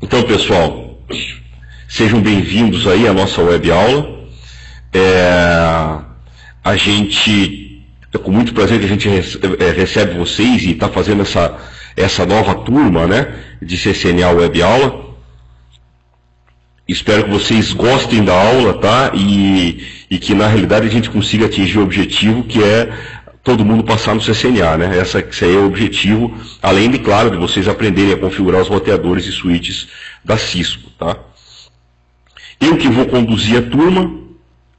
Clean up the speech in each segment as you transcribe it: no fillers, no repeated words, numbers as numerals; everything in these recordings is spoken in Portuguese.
Então, pessoal, sejam bem-vindos aí à nossa web aula. A gente, é com muito prazer que a gente recebe vocês e está fazendo essa nova turma, né, de CCNA Web Aula. Espero que vocês gostem da aula, tá? E que na realidade a gente consiga atingir o objetivo, que é todo mundo passar no CCNA, né? Esse aí é o objetivo, além de, claro, de vocês aprenderem a configurar os roteadores e switches da Cisco, tá? Eu que vou conduzir a turma,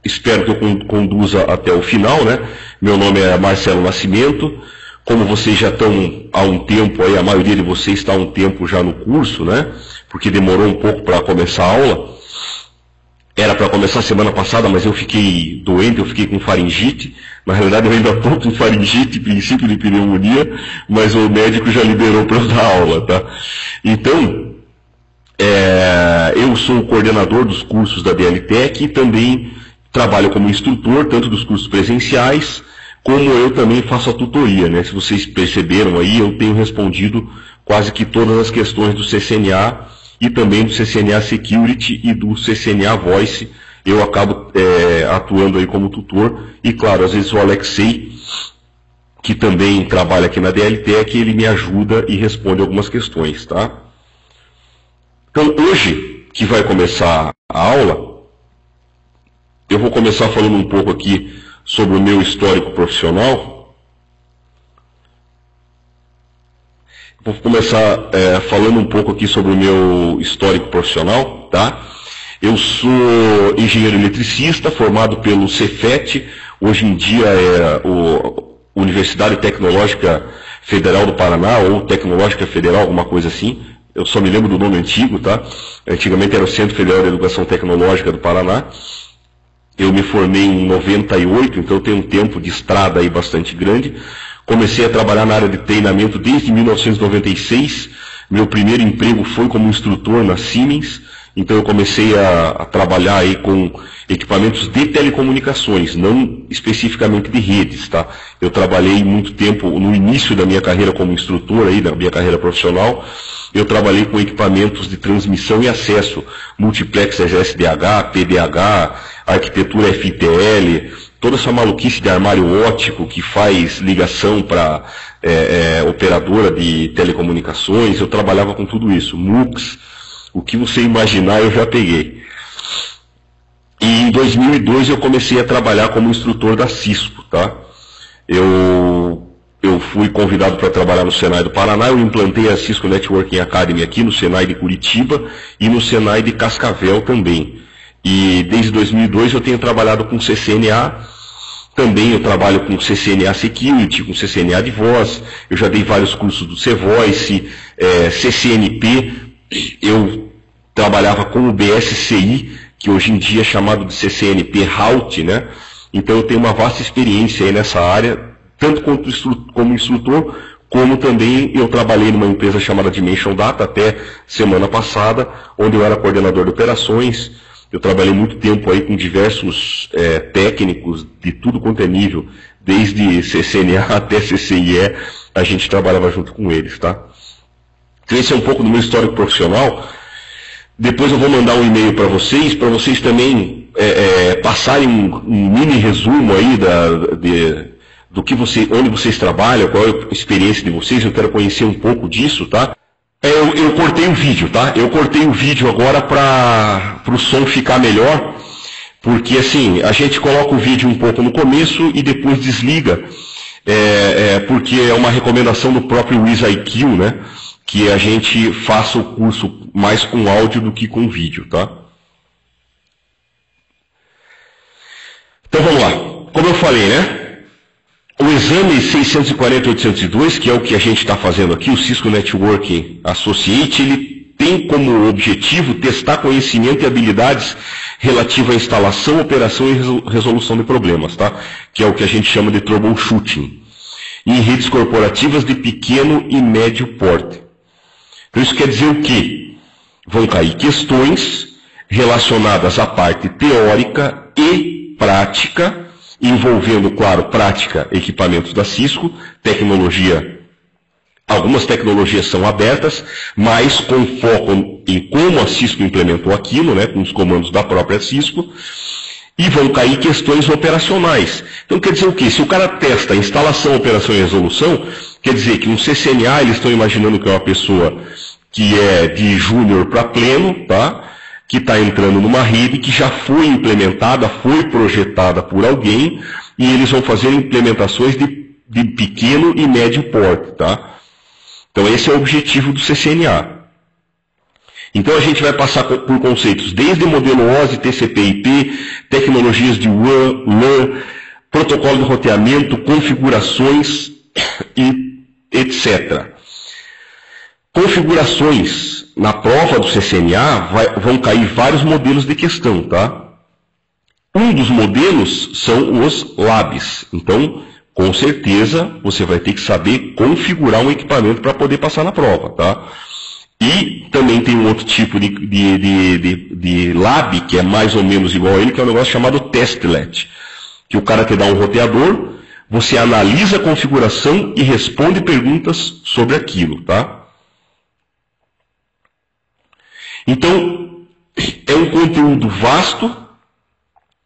espero que eu conduza até o final, né? Meu nome é Marcelo Nascimento. Como vocês já estão há um tempo aí, a maioria de vocês está há um tempo já no curso, né? Porque demorou um pouco para começar a aula. Era para começar semana passada, mas eu fiquei doente, eu fiquei com faringite. Na realidade eu ainda estou com faringite, princípio de pneumonia, mas o médico já liberou para eu dar aula, tá? Então, eu sou o coordenador dos cursos da DLTech e também trabalho como instrutor, tanto dos cursos presenciais, como eu também faço a tutoria, né? Se vocês perceberam aí, eu tenho respondido quase que todas as questões do CCNA e também do CCNA Security e do CCNA Voice. Eu acabo atuando aí como tutor e, claro, às vezes o Alexei, que também trabalha aqui na DLTech, ele me ajuda e responde algumas questões, tá? Então, hoje, que vai começar a aula, eu vou começar falando um pouco aqui sobre o meu histórico profissional. Vou começar falando um pouco aqui sobre o meu histórico profissional, tá? Eu sou engenheiro eletricista, formado pelo Cefet, hoje em dia é o Universidade Tecnológica Federal do Paraná, ou Tecnológica Federal, alguma coisa assim. Eu só me lembro do nome antigo, tá? Antigamente era o Centro Federal de Educação Tecnológica do Paraná. Eu me formei em 98, então eu tenho um tempo de estrada aí bastante grande. Comecei a trabalhar na área de treinamento desde 1996. Meu primeiro emprego foi como instrutor na Siemens. Então eu comecei a trabalhar aí com equipamentos de telecomunicações, não especificamente de redes, tá? Eu trabalhei muito tempo, no início da minha carreira como instrutor aí, da minha carreira profissional, eu trabalhei com equipamentos de transmissão e acesso, multiplexers SDH, PDH, arquitetura FTL, toda essa maluquice de armário óptico que faz ligação para operadora de telecomunicações. Eu trabalhava com tudo isso, MUX, o que você imaginar eu já peguei. E em 2002 eu comecei a trabalhar como instrutor da Cisco, tá? Eu fui convidado para trabalhar no Senai do Paraná, eu implantei a Cisco Networking Academy aqui no Senai de Curitiba e no Senai de Cascavel também. E desde 2002 eu tenho trabalhado com CCNA, também eu trabalho com CCNA Security, com CCNA de voz, eu já dei vários cursos do C-Voice, CCNP, eu trabalhava com o BSCI, que hoje em dia é chamado de CCNP Route, né? Então eu tenho uma vasta experiência aí nessa área, tanto como instrutor, como também eu trabalhei numa empresa chamada Dimension Data até semana passada, onde eu era coordenador de operações. Eu trabalhei muito tempo aí com diversos técnicos de tudo quanto é nível, desde CCNA até CCIE, a gente trabalhava junto com eles, tá? Então esse é um pouco do meu histórico profissional. Depois eu vou mandar um e-mail para vocês também passarem um mini resumo aí do que onde vocês trabalham, qual é a experiência de vocês. Eu quero conhecer um pouco disso, tá? Eu cortei o vídeo, tá? Eu cortei o vídeo agora para o som ficar melhor, porque assim, a gente coloca o vídeo um pouco no começo e depois desliga, porque é uma recomendação do próprio WizIQ, né? Que a gente faça o curso mais com áudio do que com vídeo, tá? Então vamos lá. Como eu falei, né? O exame 640-802, que é o que a gente está fazendo aqui, o Cisco Networking Associate, ele tem como objetivo testar conhecimento e habilidades relativas à instalação, operação e resolução de problemas, tá? Que é o que a gente chama de troubleshooting, em redes corporativas de pequeno e médio porte. Então isso quer dizer o quê? Vão cair questões relacionadas à parte teórica e prática, envolvendo, claro, prática, equipamentos da Cisco, tecnologia Algumas tecnologias são abertas, mas com foco em como a Cisco implementou aquilo, né, com os comandos da própria Cisco, e vão cair questões operacionais. Então quer dizer o quê? Se o cara testa a instalação, operação e resolução, quer dizer que um CCNA, eles estão imaginando que é uma pessoa que é de júnior para pleno, tá? Que está entrando numa rede que já foi implementada, foi projetada por alguém, e eles vão fazer implementações de pequeno e médio porte, tá? Então esse é o objetivo do CCNA. Então a gente vai passar por conceitos desde modelo OSI, TCP/IP, tecnologias de WAN, LAN, protocolo de roteamento, configurações e etc. Configurações, na prova do CCNA vão cair vários modelos de questão, tá? Um dos modelos são os labs. Então, com certeza, você vai ter que saber configurar um equipamento para poder passar na prova, tá? E também tem um outro tipo de lab, que é mais ou menos igual a ele, que é um negócio chamado testlet. Que o cara te dá um roteador, você analisa a configuração e responde perguntas sobre aquilo, tá? Então, é um conteúdo vasto,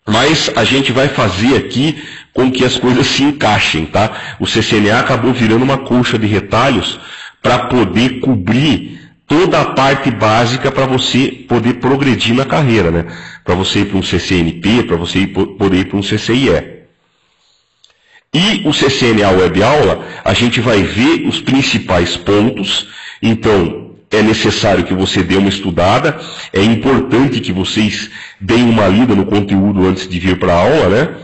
mas a gente vai fazer aqui com que as coisas se encaixem, tá? O CCNA acabou virando uma colcha de retalhos para poder cobrir toda a parte básica para você poder progredir na carreira, né? Para você ir para um CCNP, para você poder ir para um CCIE. E o CCNA Web Aula, a gente vai ver os principais pontos. Então, é necessário que você dê uma estudada, é importante que vocês deem uma lida no conteúdo antes de vir para a aula, né?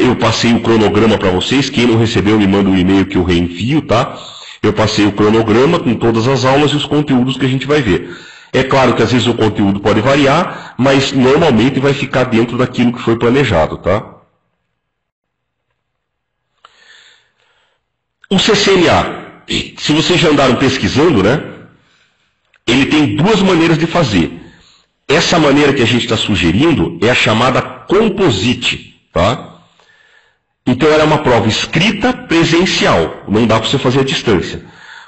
Eu passei o cronograma para vocês, quem não recebeu me manda um e-mail que eu reenvio, tá? Eu passei o cronograma com todas as aulas e os conteúdos que a gente vai ver. É claro que às vezes o conteúdo pode variar, mas normalmente vai ficar dentro daquilo que foi planejado, tá? O CCNA, se vocês já andaram pesquisando, né? Ele tem duas maneiras de fazer. Essa maneira que a gente está sugerindo é a chamada composite, tá? Então ela é uma prova escrita presencial, não dá para você fazer à distância.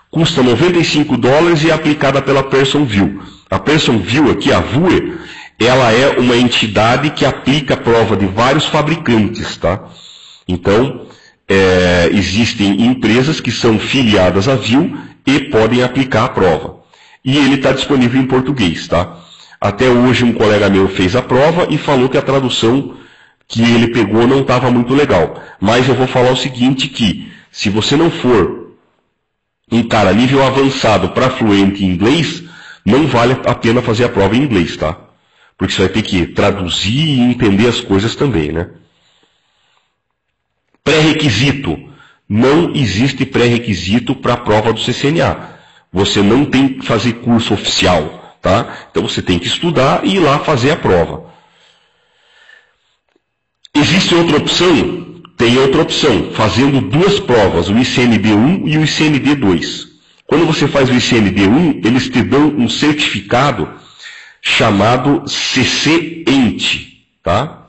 Custa $95 e é aplicada pela PersonView. A PersonView aqui, a VUE, ela é uma entidade que aplica a prova de vários fabricantes, tá? Então, existem empresas que são filiadas à VIL e podem aplicar a prova. E ele está disponível em português, tá? Até hoje um colega meu fez a prova e falou que a tradução que ele pegou não estava muito legal. Mas eu vou falar o seguinte, que se você não for um cara nível avançado para fluente em inglês, não vale a pena fazer a prova em inglês, tá? Porque você vai ter que traduzir e entender as coisas também, né? Pré-requisito. Não existe pré-requisito para a prova do CCNA. Você não tem que fazer curso oficial, tá? Então você tem que estudar e ir lá fazer a prova. Existe outra opção? Tem outra opção, fazendo duas provas, o ICND1 e o ICND2. Quando você faz o ICND1, eles te dão um certificado chamado CCENT, tá?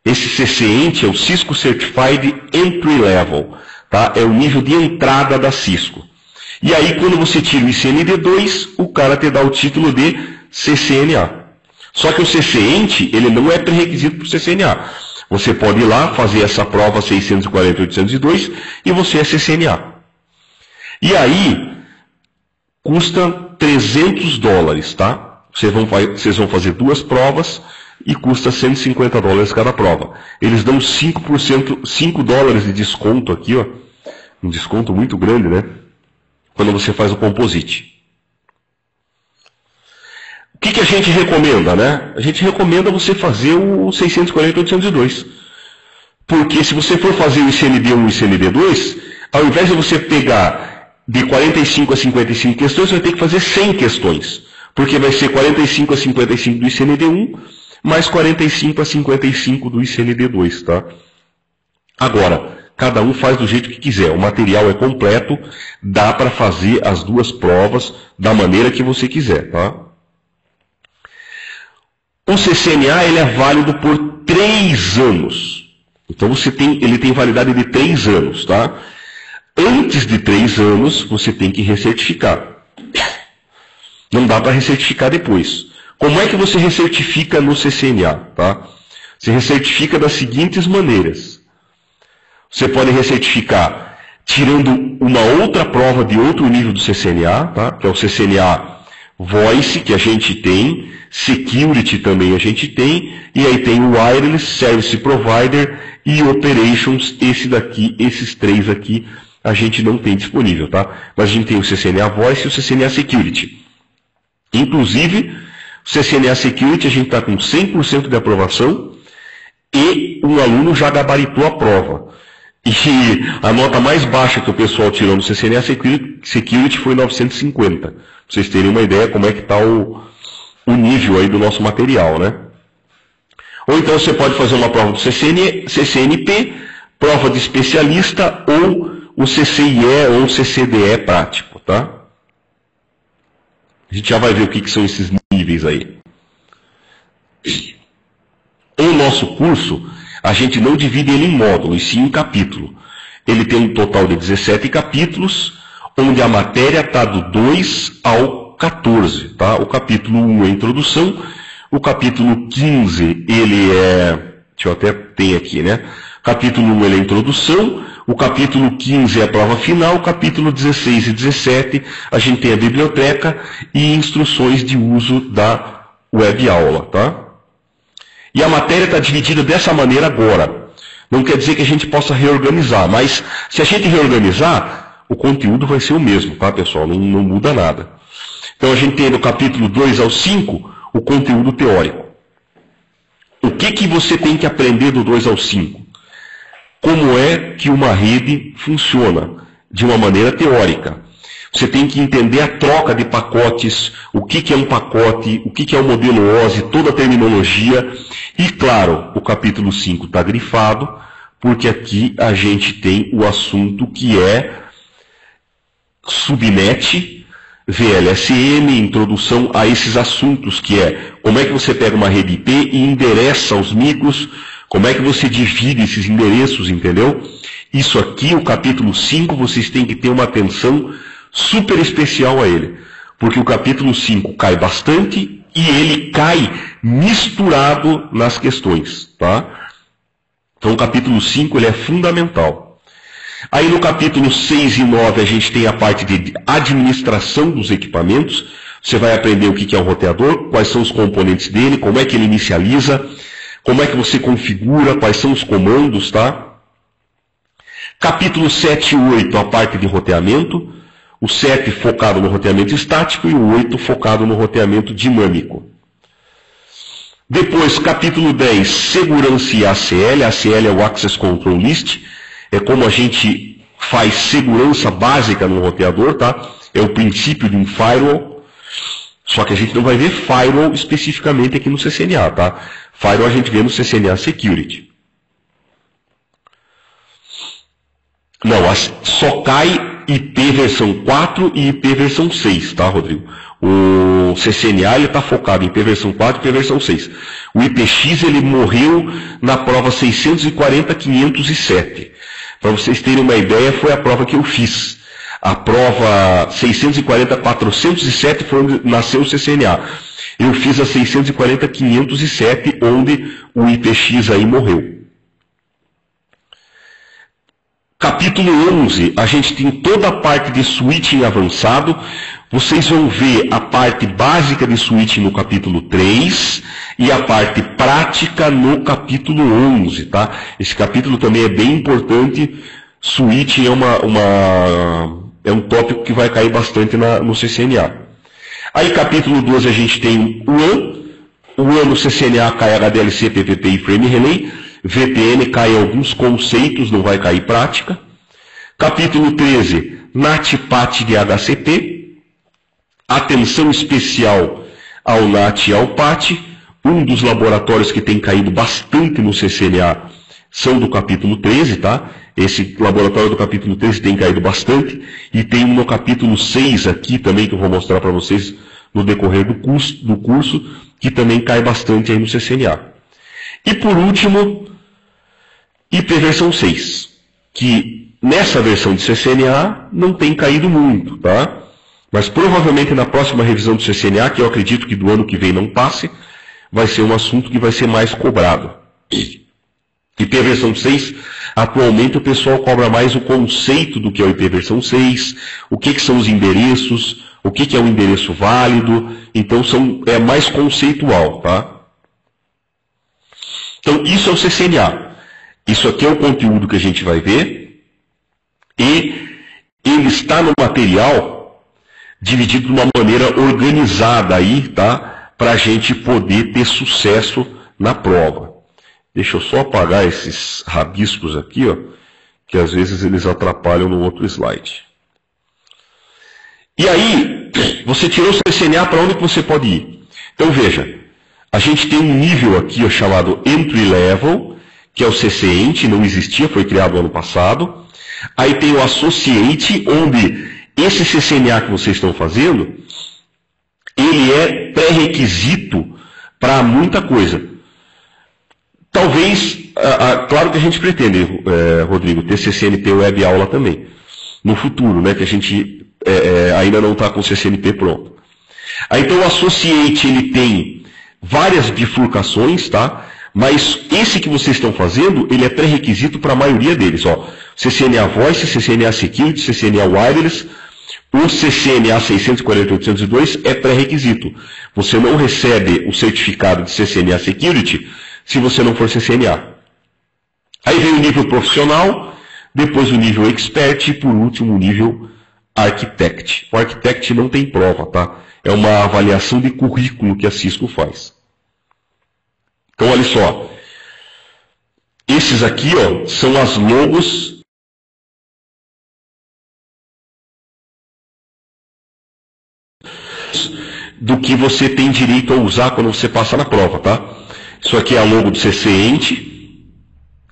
Esse CCENT é o Cisco Certified Entry Level, tá? É o nível de entrada da Cisco. E aí, quando você tira o ICND2, o cara te dá o título de CCNA. Só que o CCENT, ele não é pré-requisito para o CCNA. Você pode ir lá, fazer essa prova 640-802 e você é CCNA. E aí, custa $300, tá? Vocês vão fazer duas provas e custa $150 cada prova. Eles dão 5 dólares de desconto aqui, ó. Um desconto muito grande, né? Quando você faz o composite. O que a gente recomenda, né? A gente recomenda você fazer o 640-802. Porque se você for fazer o ICND1 e o ICND2, ao invés de você pegar de 45 a 55 questões, você vai ter que fazer 100 questões. Porque vai ser 45 a 55 do ICND1, mais 45 a 55 do ICND2, tá? Agora, cada um faz do jeito que quiser. O material é completo, dá para fazer as duas provas da maneira que você quiser, tá? O CCNA, ele é válido por 3 anos. Então ele tem validade de 3 anos, tá? Antes de 3 anos, você tem que recertificar. Não dá para recertificar depois. Como é que você recertifica no CCNA? Tá? Você recertifica das seguintes maneiras. Você pode recertificar tirando uma outra prova de outro nível do CCNA, tá? Que é o CCNA Voice, que a gente tem, Security também a gente tem, e aí tem o Wireless, Service Provider e Operations, esses 3 aqui a gente não tem disponível, tá? Mas a gente tem o CCNA Voice e o CCNA Security. Inclusive, o CCNA Security a gente está com 100% de aprovação e um aluno já gabaritou a prova. E a nota mais baixa que o pessoal tirou no CCNA Security foi 950. Pra vocês terem uma ideia como é que está o nível aí do nosso material, né? Ou então você pode fazer uma prova do CCNP, prova de especialista, ou o CCIE ou o CCDE prático, tá? A gente já vai ver o que são esses níveis aí. O nosso curso, a gente não divide ele em módulos, sim em capítulo. Ele tem um total de 17 capítulos, onde a matéria está do 2 ao 14, tá? O capítulo 1 é a introdução, o capítulo 15, ele é... Deixa eu até ter aqui, né? Capítulo 1 ele é a introdução, o capítulo 15 é a prova final, o capítulo 16 e 17 a gente tem a biblioteca e instruções de uso da web aula, tá? E a matéria está dividida dessa maneira agora. Não quer dizer que a gente possa reorganizar, mas se a gente reorganizar, o conteúdo vai ser o mesmo, tá, pessoal? Não muda nada. Então a gente tem no capítulo 2 ao 5 o conteúdo teórico. O que você tem que aprender do 2 ao 5? Como é que uma rede funciona de uma maneira teórica. Você tem que entender a troca de pacotes, o que é um pacote, o que é o modelo OSI, toda a terminologia. E, claro, o capítulo 5 está grifado, porque aqui a gente tem o assunto que é subnet, VLSM, introdução a esses assuntos, que é como é que você pega uma rede IP e endereça os micros, como é que você divide esses endereços, entendeu? Isso aqui, o capítulo 5, vocês têm que ter uma atenção super especial a ele, porque o capítulo 5 cai bastante e ele cai misturado nas questões, tá? Então o capítulo 5 ele é fundamental. Aí no capítulo 6 e 9 a gente tem a parte de administração dos equipamentos. Você vai aprender o que é um roteador, quais são os componentes dele, como é que ele inicializa, como é que você configura, quais são os comandos, tá? Capítulo 7 e 8, a parte de roteamento. O 7 focado no roteamento estático e o 8 focado no roteamento dinâmico. Depois, capítulo 10, segurança e ACL. A ACL é o Access Control List. É como a gente faz segurança básica no roteador, tá? É o princípio de um firewall. Só que a gente não vai ver firewall especificamente aqui no CCNA, tá? Firewall a gente vê no CCNA Security. Não, só cai IP versão 4 e IP versão 6, tá, Rodrigo? O CCNA está focado em IP versão 4 e IP versão 6. O IPX ele morreu na prova 640.507. Para vocês terem uma ideia, foi a prova que eu fiz. A prova 640.407 foi onde nasceu o CCNA. Eu fiz a 640.507, onde o IPX aí morreu. Capítulo 11, a gente tem toda a parte de switching avançado. Vocês vão ver a parte básica de switching no capítulo 3 e a parte prática no capítulo 11, tá? Esse capítulo também é bem importante. Switching é um tópico que vai cair bastante no CCNA. Aí capítulo 12 a gente tem o WAN. O WAN no CCNA cai HDLC, PPP e Frame Relay. VPN cai alguns conceitos, não vai cair prática. Capítulo 13, NAT-PAT de HCP. Atenção especial ao NAT e ao PAT. Um dos laboratórios que tem caído bastante no CCNA são do capítulo 13, tá? Esse laboratório do capítulo 13 tem caído bastante. E tem um no capítulo 6 aqui também, que eu vou mostrar para vocês no decorrer do curso, que também cai bastante aí no CCNA. E por último, IP versão 6, que nessa versão de CCNA não tem caído muito, tá? Mas provavelmente na próxima revisão do CCNA, que eu acredito que do ano que vem não passe, vai ser um assunto que vai ser mais cobrado. IP versão 6, atualmente o pessoal cobra mais o conceito do que é o IP versão 6, o que são os endereços, o que é um endereço válido, então é mais conceitual, tá? Então isso é o CCNA. Isso aqui é o conteúdo que a gente vai ver, e ele está no material dividido de uma maneira organizada aí, tá? Para a gente poder ter sucesso na prova. Deixa eu só apagar esses rabiscos aqui, ó, que às vezes eles atrapalham no outro slide. E aí, você tirou o CCNA, para onde que você pode ir? Então veja, a gente tem um nível aqui ó, chamado Entry Level, que é o CCENT, não existia, foi criado ano passado. Aí tem o Associate, onde esse CCNA que vocês estão fazendo, ele é pré-requisito para muita coisa. Talvez, claro que a gente pretende, Rodrigo, ter CCNP Web Aula também, no futuro, né, que a gente ainda não está com o CCNP pronto. Aí então o Associate, ele tem várias bifurcações, tá? Mas esse que vocês estão fazendo, ele é pré-requisito para a maioria deles, ó. CCNA Voice, CCNA Security, CCNA Wireless, o CCNA 640.802 é pré-requisito. Você não recebe o certificado de CCNA Security se você não for CCNA. Aí vem o nível profissional, depois o nível expert e por último o nível architect. O architect não tem prova, tá? É uma avaliação de currículo que a Cisco faz. Então olha só, esses aqui ó, são as logos do que você tem direito a usar quando você passa na prova, tá? Isso aqui é a logo do CCENT,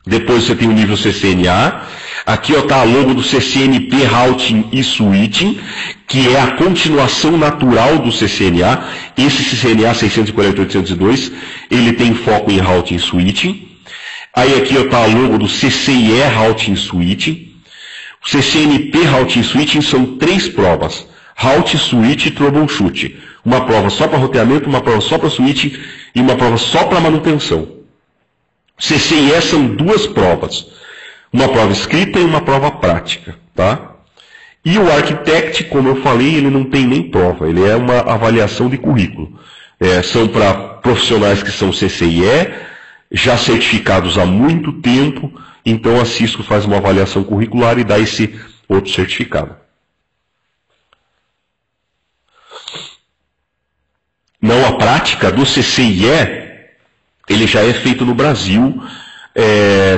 depois você tem o nível CCNA, aqui está a logo do CCNP Routing e Switching, que é a continuação natural do CCNA, esse CCNA 640.802, ele tem foco em Routing e Switching, aí aqui está a logo do CCIE Routing e Switching, o CCNP Routing e Switching são 3 provas, Route, Switch e Troubleshoot, uma prova só para roteamento, uma prova só para switching e uma prova só para manutenção. CCIE são 2 provas, uma prova escrita e uma prova prática, tá? E o Architect, como eu falei, ele não tem nem prova, ele é uma avaliação de currículo. São para profissionais que são CCIE, já certificados há muito tempo, então a Cisco faz uma avaliação curricular e dá esse outro certificado. Não, a prática do CCIE, ele já é feito no Brasil,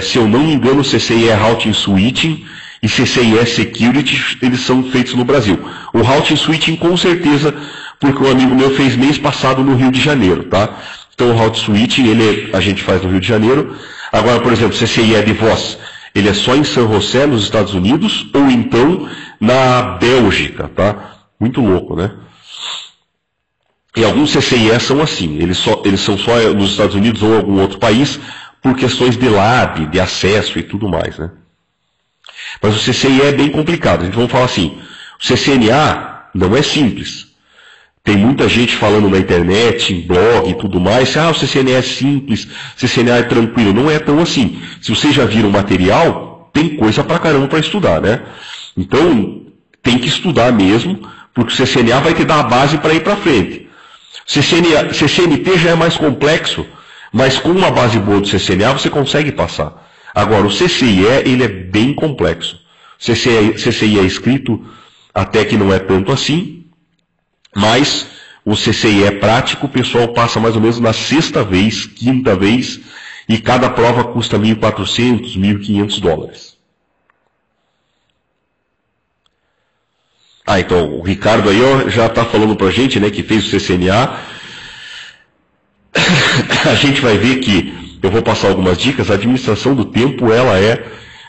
se eu não me engano, o CCIE Routing Switching e CCIE Security, eles são feitos no Brasil. O Routing Switching, com certeza, porque um amigo meu fez mês passado no Rio de Janeiro, tá? Então o Routing Switching, a gente faz no Rio de Janeiro. Agora, por exemplo, CCIE de voz, ele é só em San José, nos Estados Unidos, ou então na Bélgica, tá? Muito louco, né? E alguns CCIE são assim, eles são só nos Estados Unidos ou algum outro país, por questões de lab, de acesso e tudo mais, né? Mas o CCIE é bem complicado. A gente vai falar assim, o CCNA não é simples. Tem muita gente falando na internet, em blog e tudo mais, o CCNA é simples, o CCNA é tranquilo. Não é tão assim. Se vocês já viram o material, tem coisa pra caramba para estudar, né? Então, tem que estudar mesmo, porque o CCNA vai te dar a base para ir para frente. CCNP já é mais complexo, mas com uma base boa do CCNA você consegue passar. Agora, o CCIE, ele é bem complexo. CCIE é escrito até que não é tanto assim, mas o CCIE prático o pessoal passa mais ou menos na 6ª vez, 5ª vez, e cada prova custa $1.400, $1.500. Então, o Ricardo aí ó, já está falando para a gente, né, que fez o CCNA. A gente vai ver que, eu vou passar algumas dicas, a administração do tempo, ela é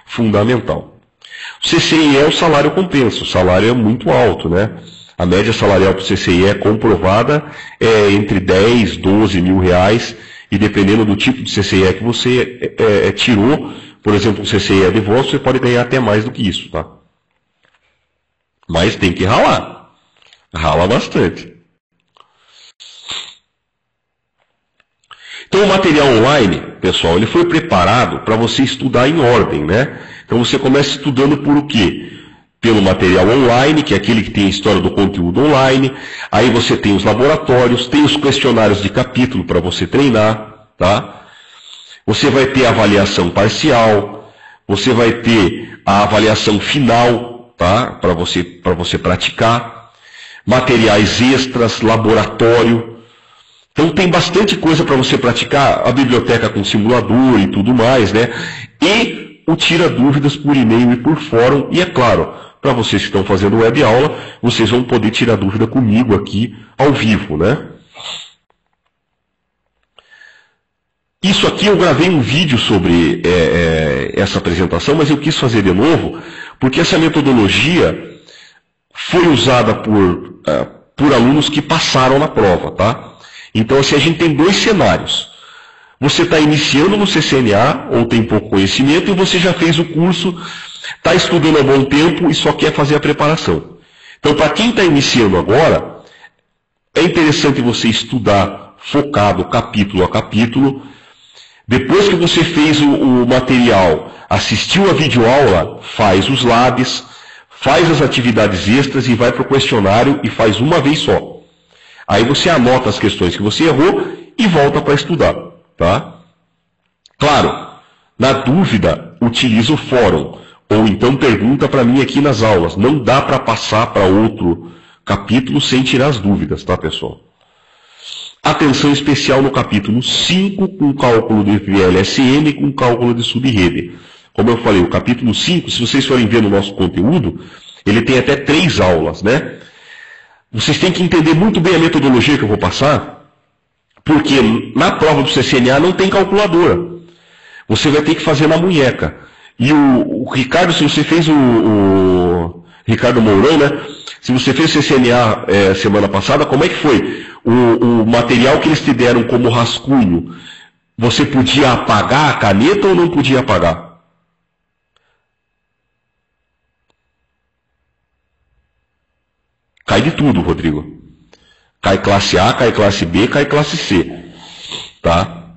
fundamental. O CCIE é o salário compensa, o salário é muito alto, né? A média salarial para o CCIE é comprovada, é entre 10, 12 mil reais, e dependendo do tipo de CCIE que você tirou, por exemplo, um CCE Advanced, você pode ganhar até mais do que isso, tá? Mas tem que ralar. Rala bastante. Então o material online, pessoal, ele foi preparado para você estudar em ordem, né? Então você começa estudando por o quê? Pelo material online, que é aquele que tem a história do conteúdo online. Aí você tem os laboratórios, tem os questionários de capítulo para você treinar, tá? Você vai ter a avaliação parcial, você vai ter a avaliação final, tá? Para você praticar. Materiais extras, laboratório. Então tem bastante coisa para você praticar, a biblioteca com simulador e tudo mais, né? E o tira dúvidas por e-mail e por fórum. E é claro, para vocês que estão fazendo web aula, vocês vão poder tirar dúvida comigo aqui ao vivo, né? Isso aqui eu gravei um vídeo sobre essa apresentação, mas eu quis fazer de novo, porque essa metodologia foi usada por alunos que passaram na prova, tá? Então, assim, a gente tem dois cenários. Você está iniciando no CCNA, ou tem pouco conhecimento, e você já fez o curso, está estudando há bom tempo e só quer fazer a preparação. Então, para quem está iniciando agora, é interessante você estudar focado, capítulo a capítulo. Depois que você fez o material, assistiu a videoaula, faz os labs, faz as atividades extras e vai para o questionário e faz uma vez só. Aí você anota as questões que você errou e volta para estudar, tá? Claro, na dúvida, utiliza o fórum, ou então pergunta para mim aqui nas aulas. Não dá para passar para outro capítulo sem tirar as dúvidas, tá, pessoal? Atenção especial no capítulo 5, com cálculo de VLSM e com cálculo de subrede. Como eu falei, o capítulo 5, se vocês forem ver no nosso conteúdo, ele tem até 3 aulas, né? Vocês têm que entender muito bem a metodologia que eu vou passar, porque na prova do CCNA não tem calculadora. Você vai ter que fazer na munheca. E o Ricardo, se você fez o Ricardo Mourão, né? Se você fez o CCNA semana passada, como é que foi? O material que eles te deram como rascunho, você podia apagar a caneta ou não podia apagar? Cai de tudo, Rodrigo. Cai classe A, cai classe B, cai classe C. Tá?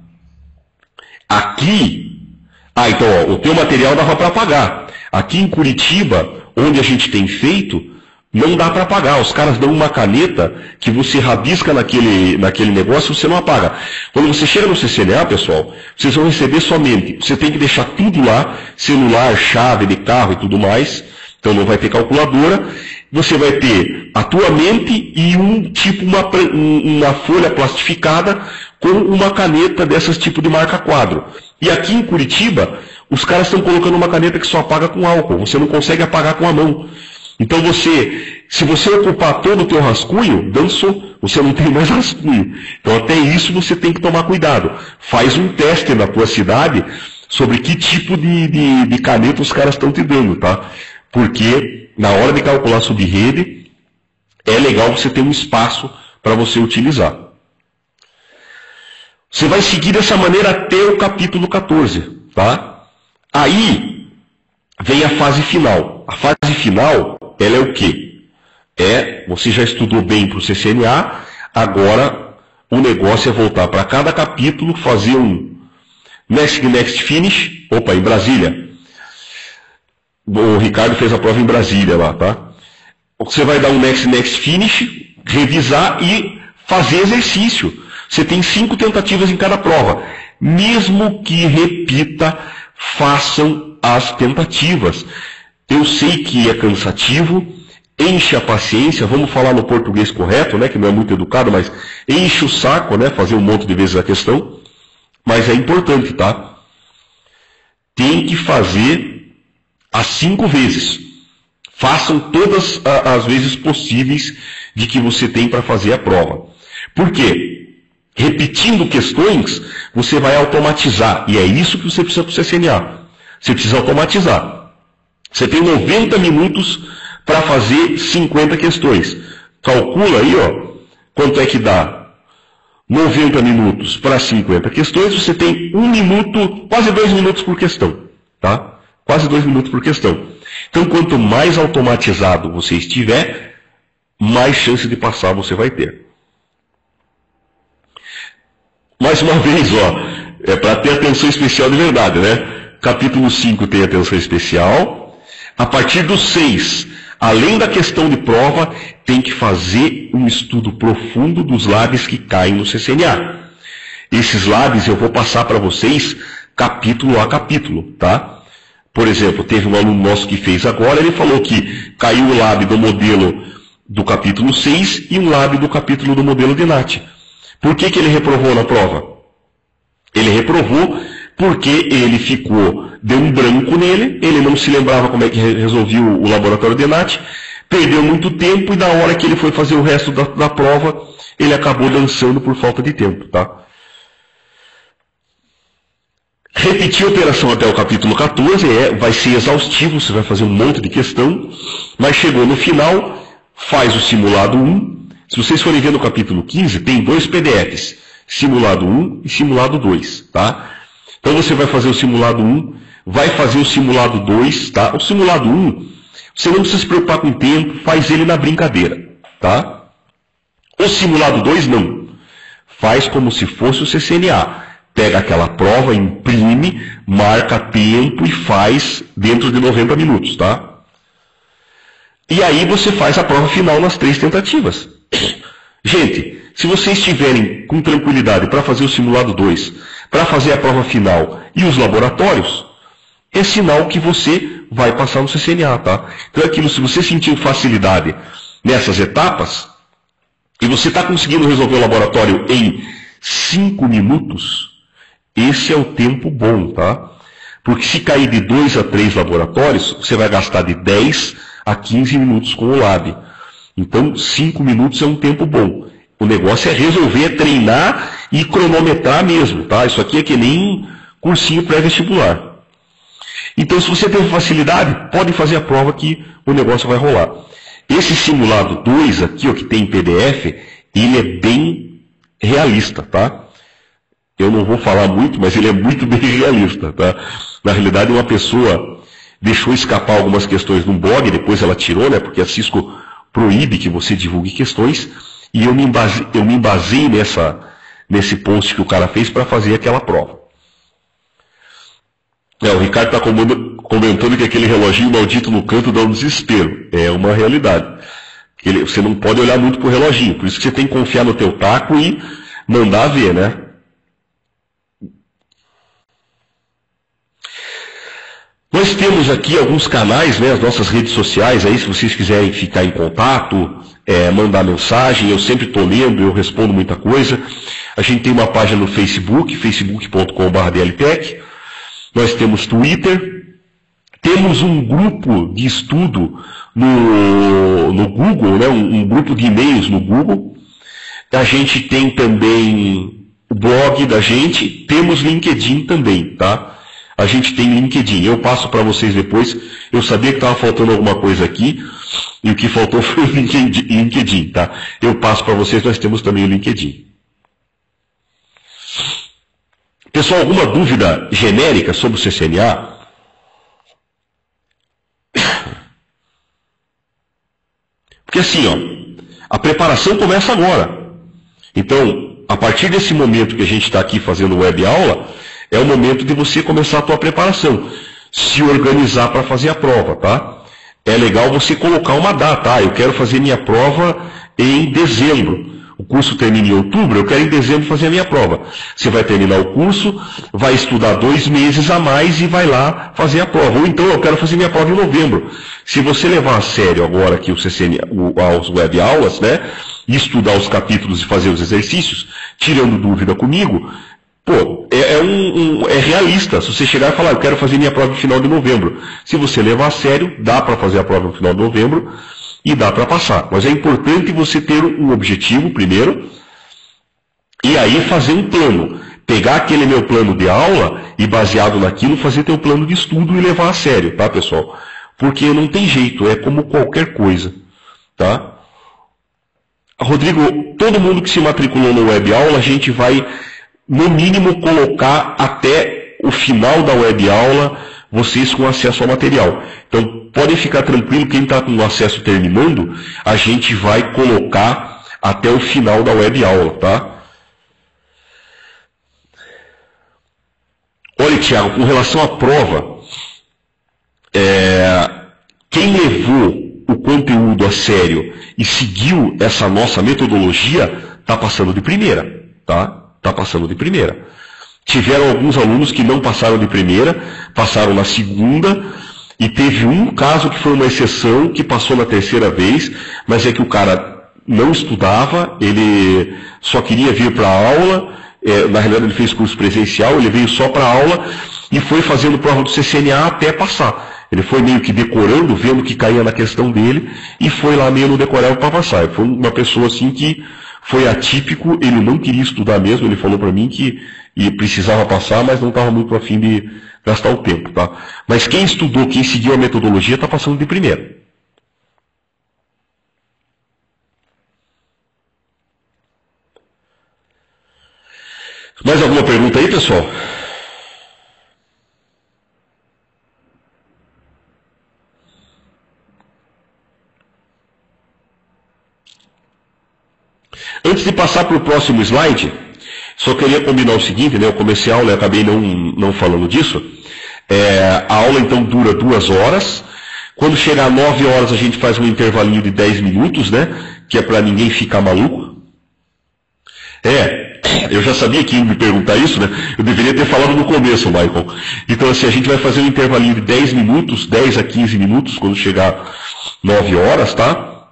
Aqui... então, ó, o teu material dava para apagar. Aqui em Curitiba, onde a gente tem feito, não dá para apagar. Os caras dão uma caneta que você rabisca naquele negócio e você não apaga. Quando você chega no CCNA, pessoal, vocês vão receber somente. Você tem que deixar tudo lá, celular, chave de carro e tudo mais. Então não vai ter calculadora. Você vai ter a tua mente e uma folha plastificada com uma caneta dessas tipo de marca-quadro. E aqui em Curitiba, os caras estão colocando uma caneta que só apaga com álcool. Você não consegue apagar com a mão. Então se você ocupar todo o teu rascunho, dançou. Você não tem mais rascunho. Então até isso você tem que tomar cuidado. Faz um teste na tua cidade sobre que tipo de caneta os caras estão te dando, tá? Porque na hora de calcular subrede, é legal você ter um espaço para você utilizar. Você vai seguir dessa maneira até o capítulo 14, tá? Aí vem a fase final. A fase final, ela é o quê? Você já estudou bem para o CCNA, agora o negócio é voltar para cada capítulo, fazer um next finish, em Brasília. O Ricardo fez a prova em Brasília lá, tá? Você vai dar um next finish, revisar e fazer exercício. Você tem 5 tentativas em cada prova. Mesmo que repita, façam as tentativas. Eu sei que é cansativo, enche a paciência, vamos falar no português correto, né, que não é muito educado, mas enche o saco, né, fazer um monte de vezes a questão. Mas é importante, tá? Tem que fazer as 5 vezes. Façam todas as vezes possíveis de que você tem para fazer a prova. Por quê? Repetindo questões, você vai automatizar. E é isso que você precisa para o CCNA. Você precisa automatizar. Você tem 90 minutos para fazer 50 questões. Calcula aí, quanto é que dá 90 minutos para 50 questões. Você tem 1 minuto, quase 2 minutos por questão. tá? Quase 2 minutos por questão. Então, quanto mais automatizado você estiver, mais chance de passar você vai ter. Mais uma vez, é para ter atenção especial de verdade, né? Capítulo 5 tem atenção especial. A partir do 6, além da questão de prova, tem que fazer um estudo profundo dos labs que caem no CCNA. Esses labs eu vou passar para vocês capítulo a capítulo, tá? Por exemplo, teve um aluno nosso que fez agora, ele falou que caiu o lab do modelo do capítulo 6 e um lab do capítulo do modelo de NAT. Por que ele reprovou na prova? Ele reprovou porque ele deu um branco nele, ele não se lembrava como é que resolvia o laboratório de NAT, perdeu muito tempo e na hora que ele foi fazer o resto da prova, ele acabou dançando por falta de tempo, tá? Repetir a operação até o capítulo 14 vai ser exaustivo, você vai fazer um monte de questão, mas chegou no final, faz o simulado 1. Se vocês forem ver no capítulo 15, tem 2 PDFs, simulado 1 e simulado 2, tá? Então você vai fazer o simulado 1, vai fazer o simulado 2, tá? O simulado 1, você não precisa se preocupar com o tempo, faz ele na brincadeira, tá? O simulado 2 não. Faz como se fosse o CCNA. Pega aquela prova, imprime, marca tempo e faz dentro de 90 minutos, tá? E aí você faz a prova final nas 3 tentativas. Gente, se vocês estiverem com tranquilidade para fazer o simulado 2, para fazer a prova final e os laboratórios, é sinal que você vai passar no CCNA, tá? Então é aquilo, se você sentiu facilidade nessas etapas, e você está conseguindo resolver o laboratório em 5 minutos, esse é o tempo bom, tá? Porque se cair de 2 a 3 laboratórios, você vai gastar de 10 a 15 minutos com o lab. Então, 5 minutos é um tempo bom. O negócio é resolver, é treinar e cronometrar mesmo, tá? Isso aqui é que nem cursinho pré-vestibular. Então, se você tem facilidade, pode fazer a prova que o negócio vai rolar. Esse simulado 2 aqui, ó, que tem em PDF, ele é bem realista, tá? Eu não vou falar muito, mas ele é muito bem realista, tá? Na realidade, uma pessoa deixou escapar algumas questões num blog, depois ela tirou, né? Porque a Cisco proíbe que você divulgue questões, e eu me embasei nesse post que o cara fez para fazer aquela prova. O Ricardo está comentando que aquele reloginho maldito no canto dá um desespero. É uma realidade. Você não pode olhar muito pro reloginho, por isso que você tem que confiar no teu taco e mandar ver, né? Nós temos aqui alguns canais, né, as nossas redes sociais, aí se vocês quiserem ficar em contato, mandar mensagem, eu sempre estou lendo, eu respondo muita coisa. A gente tem uma página no Facebook, facebook.com/dltech. Nós temos Twitter. Temos um grupo de estudo no Google, né, um grupo de e-mails no Google. A gente tem também o blog da gente, temos LinkedIn também, tá? A gente tem LinkedIn. Eu passo para vocês depois. Eu sabia que estava faltando alguma coisa aqui. E o que faltou foi o LinkedIn, tá? Eu passo para vocês, nós temos também o LinkedIn. Pessoal, alguma dúvida genérica sobre o CCNA? Porque assim, ó, a preparação começa agora. Então, a partir desse momento que a gente está aqui fazendo web aula, é o momento de você começar a tua preparação. Se organizar para fazer a prova, tá? É legal você colocar uma data. Eu quero fazer minha prova em dezembro. O curso termina em outubro, eu quero em dezembro fazer a minha prova. Você vai terminar o curso, vai estudar 2 meses a mais e vai lá fazer a prova. Ou então, eu quero fazer minha prova em novembro. Se você levar a sério agora aqui as web aulas, né? E estudar os capítulos e fazer os exercícios, tirando dúvida comigo, pô, é realista. Se você chegar e falar, eu quero fazer minha prova no final de novembro. Se você levar a sério, dá para fazer a prova no final de novembro e dá para passar. Mas é importante você ter um objetivo primeiro e aí fazer um plano. Pegar aquele meu plano de aula e baseado naquilo fazer teu plano de estudo e levar a sério, tá, pessoal? Porque não tem jeito, é como qualquer coisa, tá? Rodrigo, todo mundo que se matriculou no web aula, a gente vai no mínimo colocar até o final da web aula, vocês com acesso ao material. Então, podem ficar tranquilo, quem está com o acesso terminando, a gente vai colocar até o final da web aula, tá? Olha, Tiago, com relação à prova, quem levou o conteúdo a sério e seguiu essa nossa metodologia, está passando de primeira, tá? Está passando de primeira. Tiveram alguns alunos que não passaram de primeira, passaram na segunda, e teve um caso que foi uma exceção, que passou na terceira vez, mas é que o cara não estudava, ele só queria vir para a aula, na realidade ele fez curso presencial, ele veio só para a aula e foi fazendo prova do CCNA até passar. Ele foi meio que decorando, vendo o que caía na questão dele, e foi lá meio no decorável para passar. Foi uma pessoa assim que foi atípico, ele não queria estudar mesmo, ele falou para mim que precisava passar, mas não estava muito afim de gastar o tempo, tá? Mas quem estudou, quem seguiu a metodologia, está passando de primeira. Mais alguma pergunta aí, pessoal? Antes de passar para o próximo slide, só queria combinar o seguinte, né? Eu comecei a aula e acabei não falando disso. A aula então dura 2 horas. Quando chegar 9 horas a gente faz um intervalinho de 10 minutos, né? Que é para ninguém ficar maluco. Eu já sabia que ia me perguntar isso, né? Eu deveria ter falado no começo, Michael. Então assim, a gente vai fazer um intervalinho de 10 minutos, 10 a 15 minutos, quando chegar 9 horas, tá?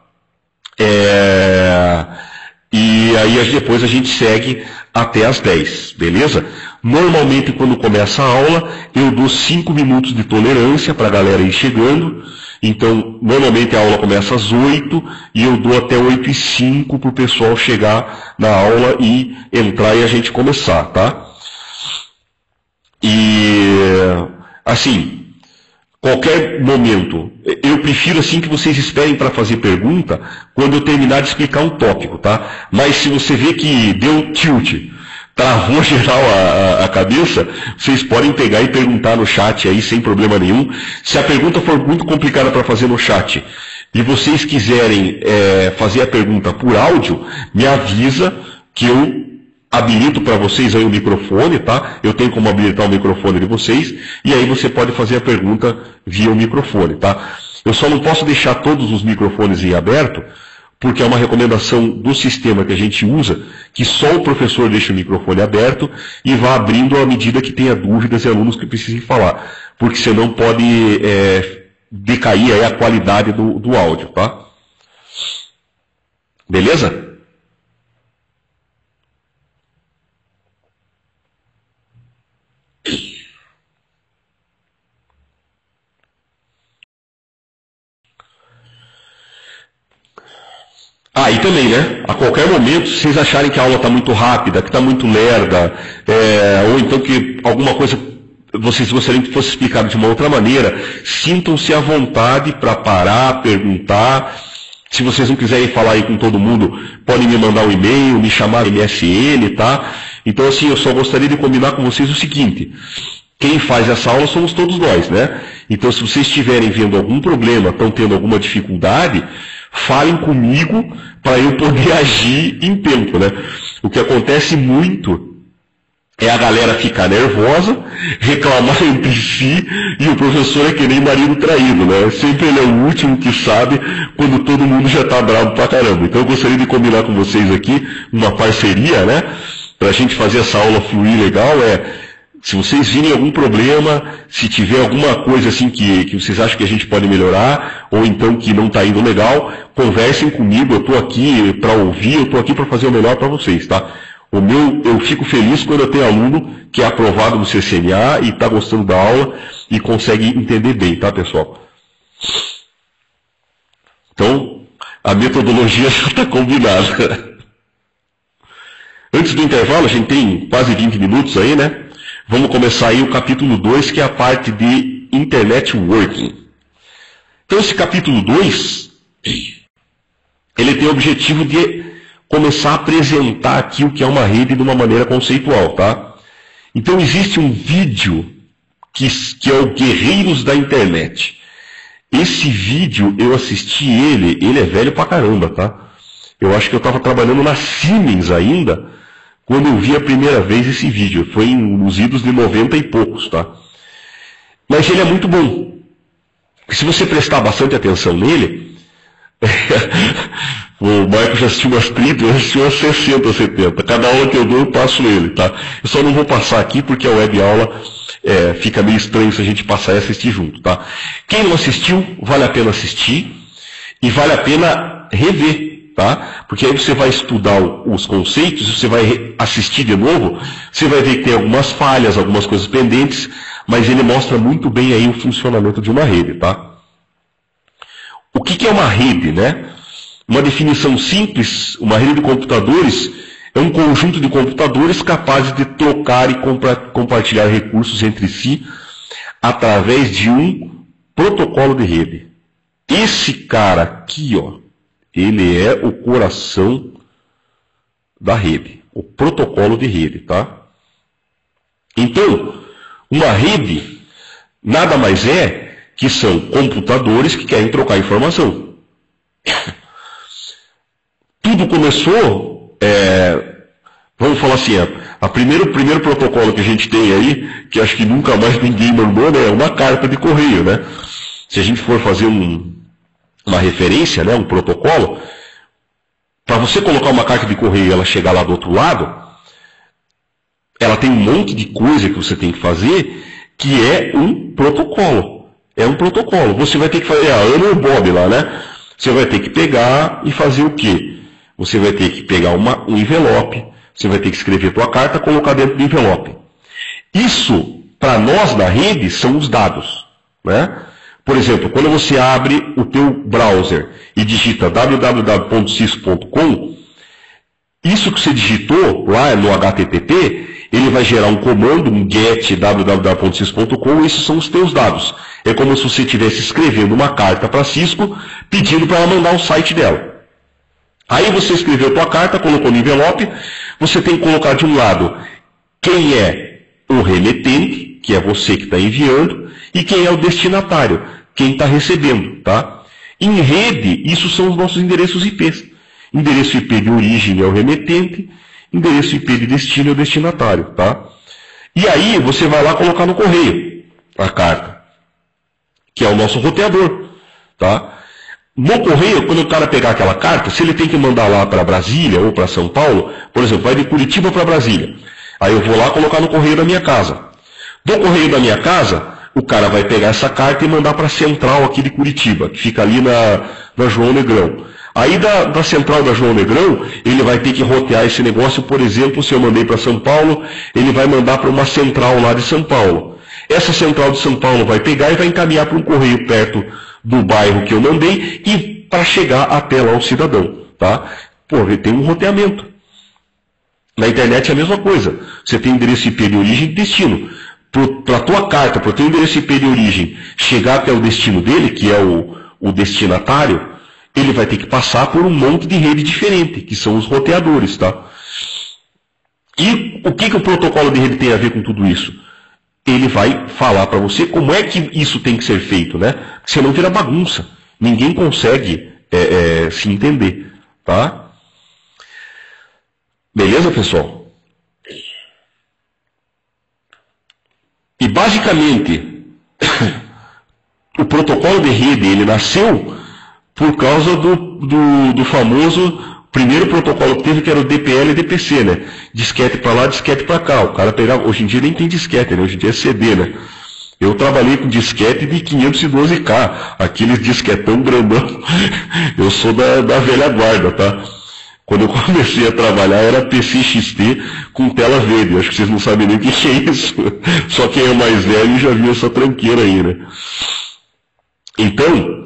E aí depois a gente segue até as 10, beleza? Normalmente quando começa a aula, eu dou 5 minutos de tolerância para a galera ir chegando. Então, normalmente a aula começa às 8 e eu dou até 8h05 para o pessoal chegar na aula e entrar e a gente começar, tá? E, assim, qualquer momento, eu prefiro assim que vocês esperem para fazer pergunta quando eu terminar de explicar um tópico, tá? Mas se você vê que deu tilt, travou geral a cabeça, vocês podem pegar e perguntar no chat aí sem problema nenhum. Se a pergunta for muito complicada para fazer no chat e vocês quiserem fazer a pergunta por áudio, me avisa que eu habilito para vocês aí o microfone, tá? Eu tenho como habilitar o microfone de vocês e aí você pode fazer a pergunta via o microfone, tá? Eu só não posso deixar todos os microfones em aberto, porque é uma recomendação do sistema que a gente usa, que só o professor deixa o microfone aberto e vá abrindo à medida que tenha dúvidas e alunos que precisem falar. Porque senão pode decair aí a qualidade do áudio, tá? Beleza? E também, né? A qualquer momento, se vocês acharem que a aula está muito rápida, que está muito lerda, ou então que alguma coisa vocês gostariam que fosse explicado de uma outra maneira, sintam-se à vontade para parar, perguntar. Se vocês não quiserem falar aí com todo mundo, podem me mandar um e-mail, me chamar MSN, tá? Então, assim, eu só gostaria de combinar com vocês o seguinte: quem faz essa aula somos todos nós, né? Então, se vocês estiverem vendo algum problema, estão tendo alguma dificuldade, falem comigo para eu poder agir em tempo, né? O que acontece muito é a galera ficar nervosa, reclamar entre si, e o professor é que nem marido traído, né? Sempre ele é o último que sabe quando todo mundo já está bravo pra caramba. Então eu gostaria de combinar com vocês aqui uma parceria, né? Para a gente fazer essa aula fluir legal, se vocês virem algum problema, se tiver alguma coisa assim que vocês acham que a gente pode melhorar, ou então que não está indo legal, conversem comigo, eu estou aqui para ouvir, eu estou aqui para fazer o melhor para vocês, tá? Eu fico feliz quando eu tenho aluno que é aprovado no CCNA e está gostando da aula e consegue entender bem, tá, pessoal? Então, a metodologia já está combinada. Antes do intervalo, a gente tem quase 20 minutos aí, né? Vamos começar aí o capítulo 2, que é a parte de Internet Working. Então esse capítulo 2, ele tem o objetivo de começar a apresentar aqui o que é uma rede de uma maneira conceitual, tá? Então existe um vídeo que é o Guerreiros da Internet. Esse vídeo, eu assisti ele é velho pra caramba, tá? Eu acho que eu estava trabalhando na Siemens ainda, quando eu vi a primeira vez esse vídeo. Foi nos idos de 90 e poucos, tá? Mas ele é muito bom. Se você prestar bastante atenção nele, o Marco já assistiu umas 30, eu assisti umas 60, 70. Cada aula que eu dou, eu passo ele, tá? Eu só não vou passar aqui porque a web aula fica meio estranho se a gente passar e assistir junto, tá? Quem não assistiu, vale a pena assistir e vale a pena rever, tá? Porque aí você vai estudar os conceitos, você vai assistir de novo, você vai ver que tem algumas falhas, algumas coisas pendentes, mas ele mostra muito bem aí o funcionamento de uma rede, tá? O que é uma rede, né? Uma definição simples, uma rede de computadores é um conjunto de computadores capazes de trocar e compartilhar recursos entre si através de um protocolo de rede. Esse cara aqui, ó, ele é o coração da rede, o protocolo de rede, tá? Então, uma rede nada mais é que são computadores que querem trocar informação. Tudo começou, vamos falar assim, o primeiro protocolo que a gente tem aí, que acho que nunca mais ninguém mandou, né, é uma carta de correio, né? Se a gente for fazer uma referência, né, um protocolo, para você colocar uma carta de correio e ela chegar lá do outro lado, ela tem um monte de coisa que você tem que fazer, que é um protocolo. É um protocolo. Você vai ter que fazer, a Ana e o Bob lá, né? Você vai ter que pegar e fazer o quê? Você vai ter que pegar um envelope, você vai ter que escrever tua carta e colocar dentro do envelope. Isso, para nós da rede, são os dados, né? Por exemplo, quando você abre o teu browser e digita www.cis.com, isso que você digitou lá no HTTP, ele vai gerar um comando, um get www.cis.com, e esses são os teus dados. É como se você estivesse escrevendo uma carta para a Cisco, pedindo para ela mandar o site dela. Aí você escreveu a tua carta, colocou no envelope, você tem que colocar de um lado quem é o remetente, que é você que está enviando, e quem é o destinatário, quem está recebendo, tá? Em rede, isso são os nossos endereços IPs. Endereço IP de origem é o remetente, endereço IP de destino é o destinatário, tá? E aí você vai lá colocar no correio a carta, que é o nosso roteador, tá? No correio, quando o cara pegar aquela carta, se ele tem que mandar lá para Brasília ou para São Paulo, por exemplo, vai de Curitiba para Brasília. Aí eu vou lá colocar no correio da minha casa. Do correio da minha casa, o cara vai pegar essa carta e mandar para a central aqui de Curitiba, que fica ali na João Negrão. Aí da central da João Negrão, ele vai ter que rotear esse negócio, por exemplo, se eu mandei para São Paulo, ele vai mandar para uma central lá de São Paulo. Essa central de São Paulo vai pegar e vai encaminhar para um correio perto do bairro que eu mandei e para chegar até lá o cidadão, tá? Pô, tem um roteamento. Na internet é a mesma coisa. Você tem endereço IP de origem e destino. Para a tua carta, para o teu endereço IP de origem chegar até o destino dele, que é o destinatário, ele vai ter que passar por um monte de rede diferente, que são os roteadores, tá? E o que o protocolo de rede tem a ver com tudo isso? Ele vai falar para você como é que isso tem que ser feito, né? Senão vira bagunça. Ninguém consegue se entender, tá? Beleza, pessoal? E basicamente, o protocolo de rede, ele nasceu por causa do famoso primeiro protocolo que teve, que era o DPL e DPC, né? Disquete para lá, disquete para cá. O cara pegava, hoje em dia nem tem disquete, né? Hoje em dia é CD, né? Eu trabalhei com disquete de 512K, aqueles disquetão grandão. Eu sou da velha guarda, tá? Quando eu comecei a trabalhar era PCXT com tela verde. Acho que vocês não sabem nem o que é isso. Só quem é mais velho já viu essa tranqueira aí, né? Então,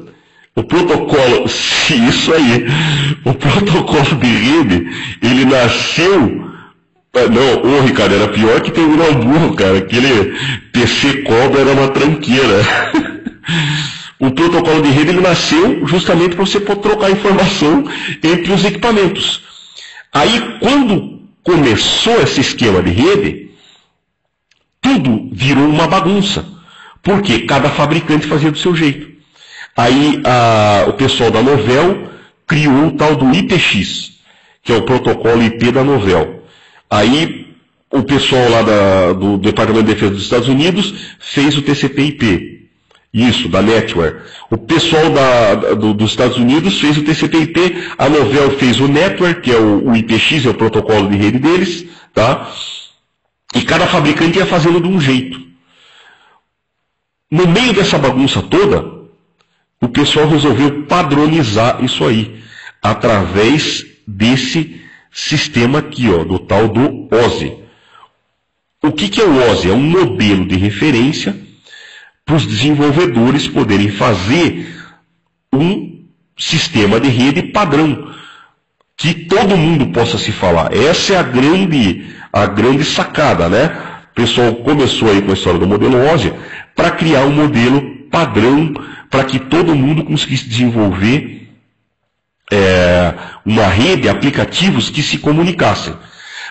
o protocolo, isso aí, o protocolo de rede, ele nasceu, não, Ricardo, era pior que terminar o burro, cara, aquele PC Cobra era uma tranqueira. O protocolo de rede, ele nasceu justamente para você poder trocar informação entre os equipamentos. Aí, quando começou esse esquema de rede, tudo virou uma bagunça. Porque cada fabricante fazia do seu jeito. Aí o pessoal da Novell criou o tal do IPX, que é o protocolo IP da Novell. Aí o pessoal lá do Departamento de Defesa dos Estados Unidos fez o TCP/IP. Isso, da Netware. O pessoal dos Estados Unidos fez o TCP/IP, a Novell fez o Netware, que é o IPX, é o protocolo de rede deles, tá? E cada fabricante ia fazendo de um jeito. No meio dessa bagunça toda, o pessoal resolveu padronizar isso aí, através desse sistema aqui, ó, do tal do OSI. O que é o OSI? É um modelo de referência para os desenvolvedores poderem fazer um sistema de rede padrão, que todo mundo possa se falar. Essa é a grande sacada, né? O pessoal começou aí com a história do modelo OSI para criar um modelo padrão para que todo mundo conseguisse desenvolver uma rede, aplicativos que se comunicassem.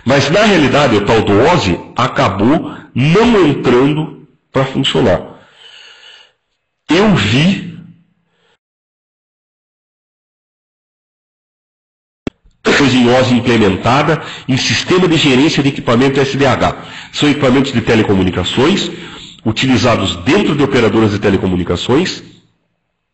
Mas na realidade o tal do OSI acabou não entrando para funcionar. Eu vi coisa em OSI implementada em sistema de gerência de equipamento SDH. São equipamentos de telecomunicações utilizados dentro de operadoras de telecomunicações.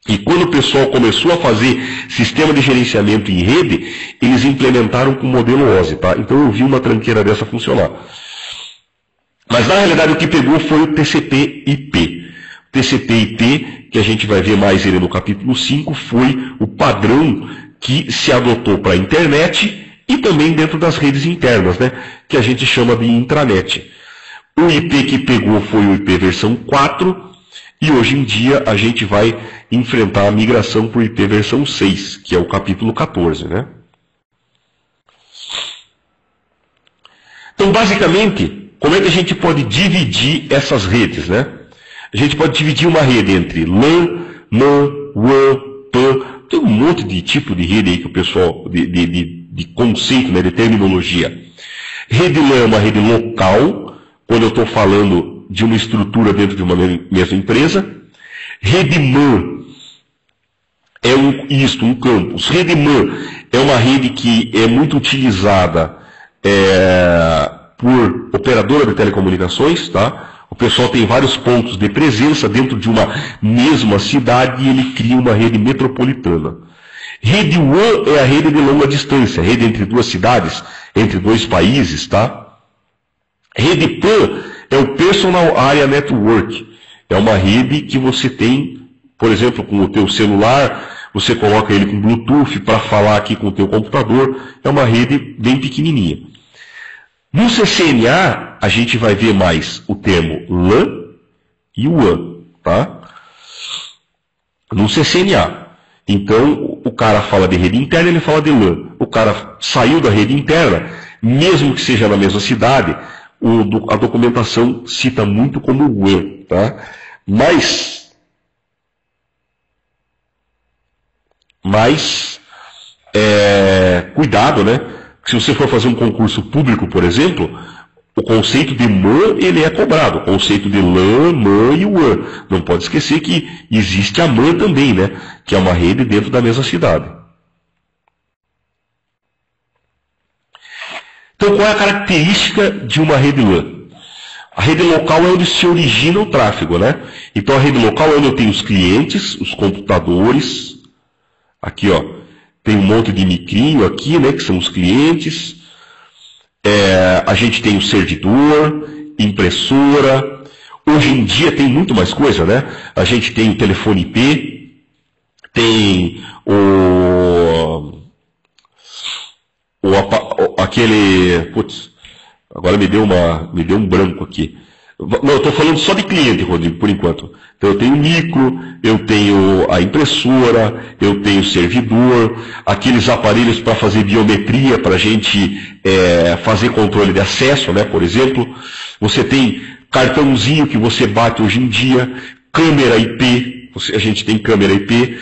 E quando o pessoal começou a fazer sistema de gerenciamento em rede, eles implementaram com o modelo OSI, tá? Então eu vi uma tranqueira dessa funcionar. Mas na realidade o que pegou foi o TCP/IP. O TCP/IP, que a gente vai ver mais ele no capítulo 5, foi o padrão que se adotou para a internet e também dentro das redes internas, né? Que a gente chama de intranet. O IP que pegou foi o IP versão 4, e hoje em dia a gente vai enfrentar a migração para o IP versão 6, que é o capítulo 14, né? Então, basicamente, como é que a gente pode dividir essas redes, né? A gente pode dividir uma rede entre LAN, MAN, WAN, PAN, tem um monte de tipo de rede aí que o pessoal, de conceito, né, de terminologia. Rede LAN é uma rede local, quando eu estou falando de uma estrutura dentro de uma mesma empresa. Rede MAN é um campus. Rede MAN é uma rede que é muito utilizada por operadora de telecomunicações, tá? O pessoal tem vários pontos de presença dentro de uma mesma cidade e ele cria uma rede metropolitana. Rede WAN é a rede de longa distância, rede entre duas cidades, entre dois países, tá? Rede PAN é o Personal Area Network. É uma rede que você tem, por exemplo, com o teu celular, você coloca ele com Bluetooth para falar aqui com o teu computador. É uma rede bem pequenininha. No CCNA, a gente vai ver mais o termo LAN e WAN, tá? No CCNA. Então, o cara fala de rede interna, ele fala de LAN. O cara saiu da rede interna, mesmo que seja na mesma cidade, a documentação cita muito como WAN, tá? Mas cuidado, né? Se você for fazer um concurso público, por exemplo, o conceito de MAN, ele é cobrado. O conceito de LAN, MAN e WAN. Não pode esquecer que existe a MAN também, né? Que é uma rede dentro da mesma cidade. Então, qual é a característica de uma rede LAN? A rede local é onde se origina o tráfego, né? Então, a rede local é onde eu tenho os clientes, os computadores. Aqui, ó. Tem um monte de micrinho aqui, né, que são os clientes. A gente tem o servidor, impressora. Hoje em dia tem muito mais coisa, né? A gente tem o telefone IP, tem aquele... Putz, agora me deu um branco aqui. Não, eu estou falando só de cliente, Rodrigo, por enquanto. Então eu tenho o micro, eu tenho a impressora, eu tenho o servidor, aqueles aparelhos para fazer biometria, para a gente fazer controle de acesso, né, por exemplo. Você tem cartãozinho que você bate hoje em dia, câmera IP, a gente tem câmera IP.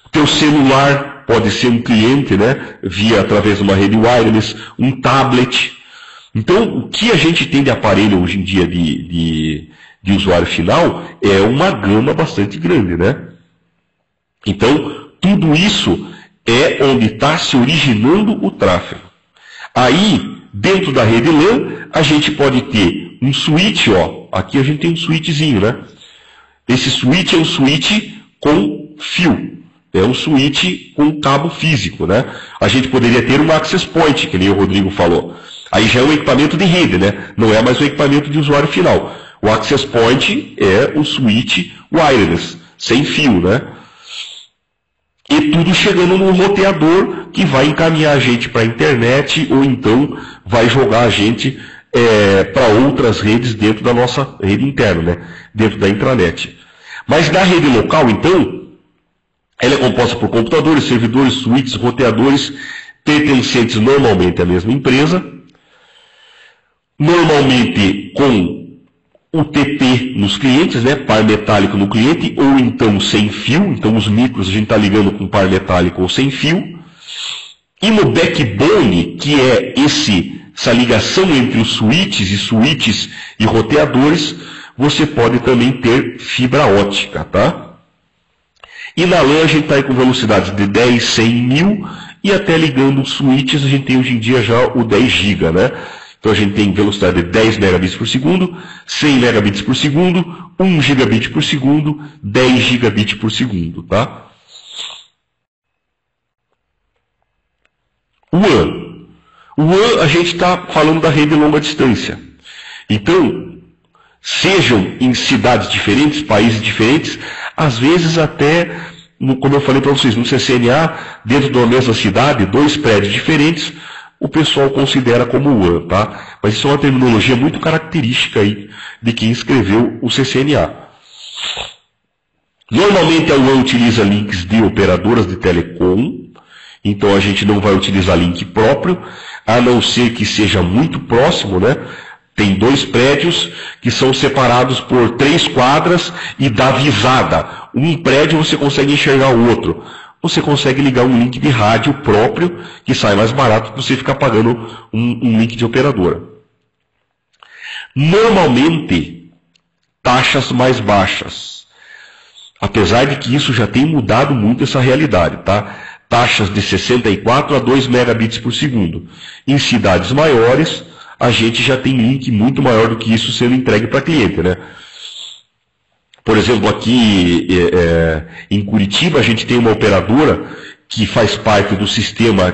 O teu celular pode ser um cliente, né, através de uma rede wireless, um tablet. Então, o que a gente tem de aparelho hoje em dia de usuário final é uma gama bastante grande, né? Então, tudo isso é onde está se originando o tráfego. Aí, dentro da rede LAN, a gente pode ter um switch, ó. Aqui a gente tem um switchzinho, né? Esse switch é um switch com fio. É um switch com cabo físico, né? A gente poderia ter um access point, que nem o Rodrigo falou. Aí já é um equipamento de rede, né? Não é mais um equipamento de usuário final. O access point é o switch wireless, sem fio, né? E tudo chegando num roteador que vai encaminhar a gente para a internet ou então vai jogar a gente para outras redes dentro da nossa rede interna, né? Dentro da intranet. Mas na rede local, então, ela é composta por computadores, servidores, switches, roteadores, pertencentes normalmente à mesma empresa, normalmente com o TP nos clientes, né, par metálico no cliente, ou então sem fio. Então os micros a gente está ligando com par metálico ou sem fio. E no backbone, que é essa ligação entre os switches e roteadores, você pode também ter fibra ótica, tá? E na LAN a gente está aí com velocidades de 10, 100, 1000, e até ligando os switches a gente tem hoje em dia já o 10 GB, né? Então a gente tem velocidade de 10 megabits por segundo, 100 megabits por segundo, 1 gigabit por segundo, 10 gigabits por segundo, tá? WAN. WAN a gente está falando da rede longa distância. Então, sejam em cidades diferentes, países diferentes, às vezes até, como eu falei para vocês, no CCNA, dentro de uma mesma cidade, 2 prédios diferentes, o pessoal considera como WAN, tá? Mas isso é uma terminologia muito característica aí de quem escreveu o CCNA. Normalmente a WAN utiliza links de operadoras de telecom, então a gente não vai utilizar link próprio, a não ser que seja muito próximo, né? Tem 2 prédios que são separados por 3 quadras e dá visada. Um prédio você consegue enxergar o outro. Você consegue ligar um link de rádio próprio, que sai mais barato que você ficar pagando um link de operadora. Normalmente, taxas mais baixas. Apesar de que isso já tem mudado muito essa realidade, tá? Taxas de 64 a 2 megabits por segundo. Em cidades maiores, a gente já tem link muito maior do que isso sendo entregue para cliente, né? Por exemplo, aqui em Curitiba, a gente tem uma operadora que faz parte do sistema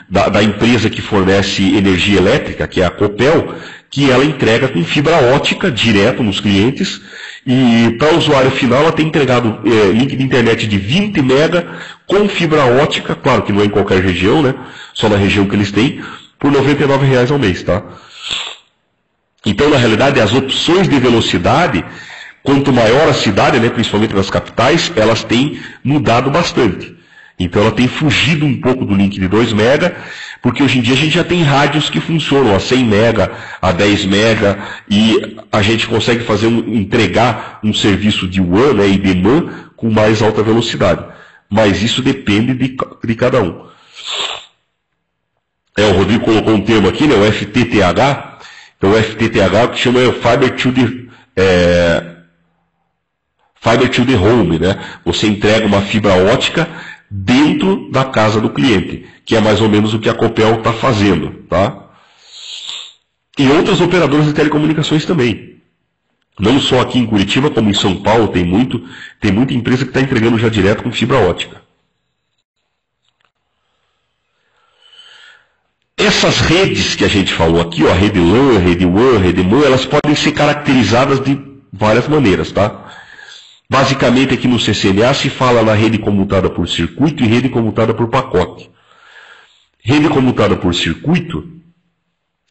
da empresa que fornece energia elétrica, que é a Copel, que ela entrega com fibra ótica direto nos clientes, e para o usuário final ela tem entregado link de internet de 20 mega com fibra ótica, claro que não é em qualquer região, né? Só na região que eles têm, por R$ 99 ao mês, tá? Então, na realidade, as opções de velocidade, quanto maior a cidade, né, principalmente nas capitais, elas têm mudado bastante. Então ela tem fugido um pouco do link de 2 mega, porque hoje em dia a gente já tem rádios que funcionam a 100 mega, a 10 mega, e a gente consegue entregar um serviço de WAN, né, e de MAN com mais alta velocidade. Mas isso depende de cada um. O Rodrigo colocou um termo aqui, né, o FTTH. Então o FTTH, o que chama é Fiber to the Home, né? Você entrega uma fibra ótica dentro da casa do cliente, que é mais ou menos o que a Copel está fazendo, tá? E outras operadoras de telecomunicações também. Não só aqui em Curitiba, como em São Paulo, tem muita empresa que está entregando já direto com fibra ótica. Essas redes que a gente falou aqui, ó, a rede LAN, a rede WAN, a rede MAN, elas podem ser caracterizadas de várias maneiras, tá? Basicamente aqui no CCNA se fala na rede comutada por circuito e rede comutada por pacote. Rede comutada por circuito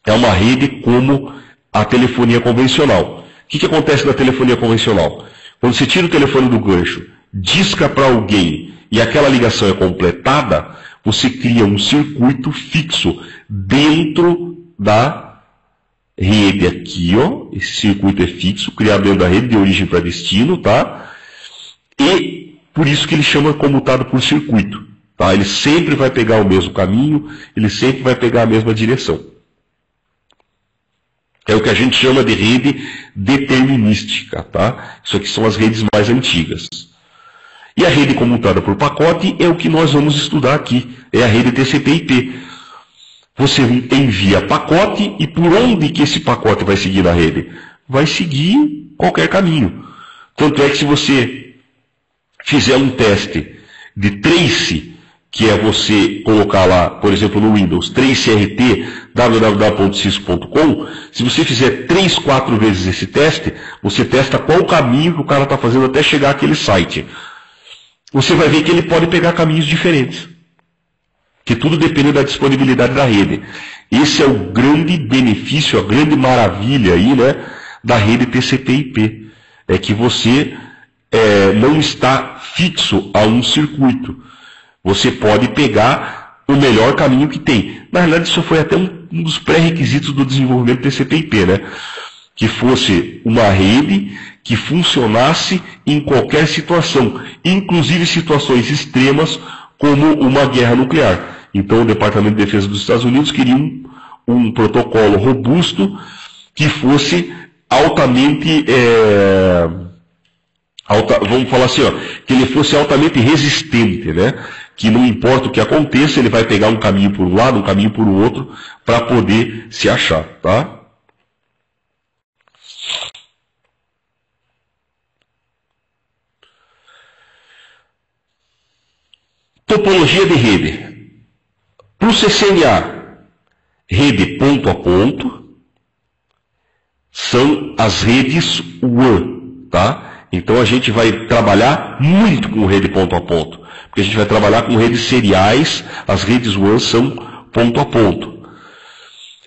é uma rede como a telefonia convencional. O que acontece na telefonia convencional? Quando você tira o telefone do gancho, disca para alguém e aquela ligação é completada, você cria um circuito fixo dentro da rede aqui, ó. Esse circuito é fixo, criado dentro da rede de origem para destino, tá? E por isso que ele chama comutado por circuito, tá? Ele sempre vai pegar o mesmo caminho, ele sempre vai pegar a mesma direção. o que a gente chama de rede determinística, tá? Isso aqui são as redes mais antigas. E a rede comutada por pacote é o que nós vamos estudar aqui, é a rede TCP/IP. Você envia pacote e por onde que esse pacote vai seguir na rede? Vai seguir qualquer caminho. Tanto é que se você fizer um teste de trace, que é você colocar lá, por exemplo, no Windows, tracert www.cisco.com, se você fizer 3, 4 vezes esse teste, você testa qual caminho que o cara está fazendo até chegar àquele site. Você vai ver que ele pode pegar caminhos diferentes. Que tudo depende da disponibilidade da rede. Esse é o grande benefício, a grande maravilha aí, né, da rede TCP/IP. É que você não está fixo a um circuito. Você pode pegar o melhor caminho que tem. Na realidade, isso foi até um dos pré-requisitos do desenvolvimento do TCP/IP, né? Que fosse uma rede que funcionasse em qualquer situação, inclusive situações extremas, como uma guerra nuclear. Então, o Departamento de Defesa dos Estados Unidos queria um protocolo robusto que fosse altamente, vamos falar assim, ó, que ele fosse altamente resistente, né? Que não importa o que aconteça, ele vai pegar um caminho por um lado, um caminho por outro, para poder se achar, tá? Topologia de rede. Para o CCNA, rede ponto a ponto, são as redes WAN, tá? Então a gente vai trabalhar muito com rede ponto a ponto, porque a gente vai trabalhar com redes seriais, as redes WAN são ponto a ponto.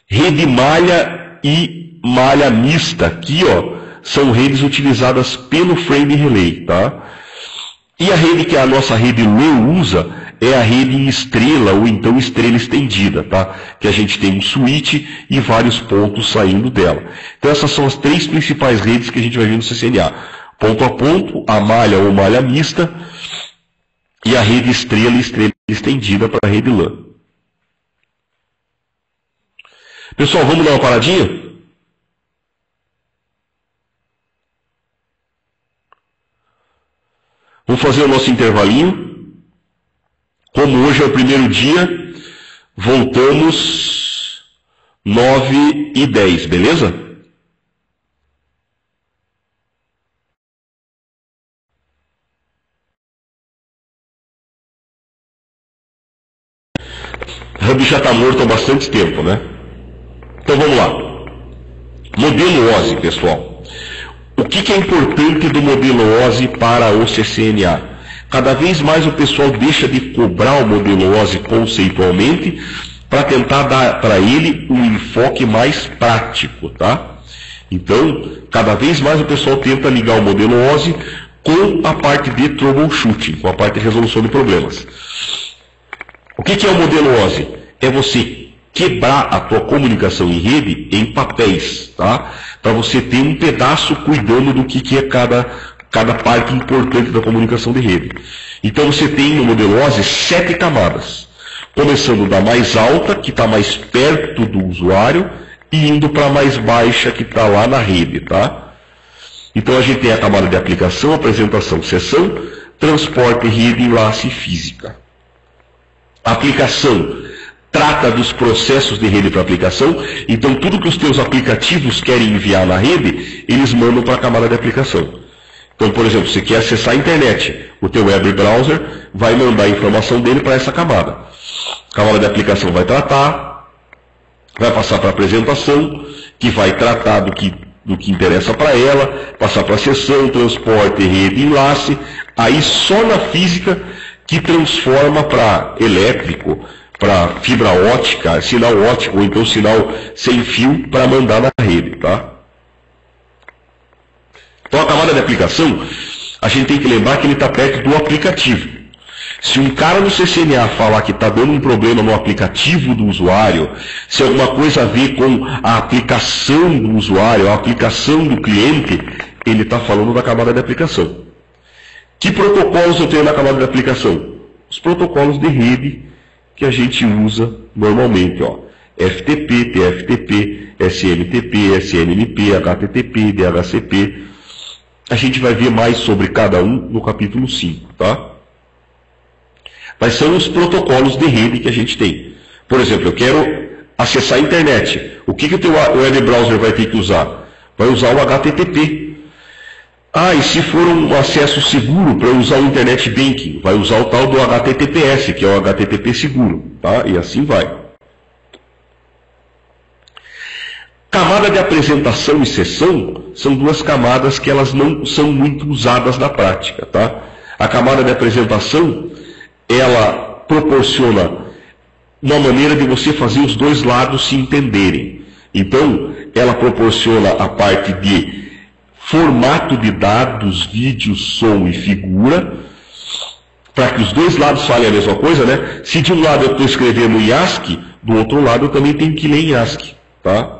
Rede malha e malha mista, aqui ó, são redes utilizadas pelo frame relay, tá? E a rede que a nossa rede LAN usa é a rede em estrela, ou então estrela estendida, tá? Que a gente tem um switch e vários pontos saindo dela. Então essas são as 3 principais redes que a gente vai ver no CCNA. Ponto a ponto, a malha ou malha mista, e a rede estrela e estrela estendida para a rede LAN. Pessoal, vamos dar uma paradinha? Vamos fazer o nosso intervalinho. Como hoje é o primeiro dia, voltamos 9h10, beleza? Hub já está morto há bastante tempo, né? Então vamos lá. Modelo OSI, pessoal. O que é importante do modelo OSI para o CCNA? Cada vez mais o pessoal deixa de cobrar o modelo OSI conceitualmente para tentar dar para ele um enfoque mais prático, tá? Então, cada vez mais o pessoal tenta ligar o modelo OSI com a parte de troubleshooting, com a parte de resolução de problemas. O que é o modelo OSI? É você quebrar a tua comunicação em rede em papéis, tá? Para você ter um pedaço cuidando do que é cada parte importante da comunicação de rede. Então você tem no modelo OSI 7 camadas, começando da mais alta, que está mais perto do usuário, e indo para a mais baixa, que está lá na rede, tá? Então a gente tem a camada de aplicação, apresentação, sessão, transporte, rede, enlace e física. A aplicação trata dos processos de rede para aplicação, então tudo que os teus aplicativos querem enviar na rede, eles mandam para a camada de aplicação. Então, por exemplo, você quer acessar a internet, o teu web browser vai mandar a informação dele para essa camada. A camada de aplicação vai tratar, vai passar para a apresentação, que vai tratar do que interessa para ela, passar para a sessão, transporte, rede, enlace, aí só na física que transforma para elétrico, para fibra ótica, sinal ótico, ou então sinal sem fio para mandar na rede, tá? Então a camada de aplicação, a gente tem que lembrar que ele está perto do aplicativo. Se um cara no CCNA falar que está dando um problema no aplicativo do usuário, se alguma coisa a ver com a aplicação do usuário, a aplicação do cliente, ele está falando da camada de aplicação. Que protocolos eu tenho na camada de aplicação? Os protocolos de rede que a gente usa normalmente, ó. FTP, TFTP, SMTP, SNMP, HTTP, DHCP. A gente vai ver mais sobre cada um no capítulo 5, tá? Mas são os protocolos de rede que a gente tem. Por exemplo, eu quero acessar a internet. O que o teu web browser vai ter que usar? Vai usar o HTTP. Ah, e se for um acesso seguro para usar o Internet Banking, vai usar o tal do HTTPS, que é o HTTP seguro, tá? E assim vai. Camada de apresentação e sessão são duas camadas que elas não são muito usadas na prática, tá? A camada de apresentação, ela proporciona uma maneira de você fazer os dois lados se entenderem. Então, ela proporciona a parte de formato de dados, vídeo, som e figura, para que os dois lados falem a mesma coisa, né? Se de um lado eu estou escrevendo em ASCII, do outro lado eu também tenho que ler em ASCII, tá?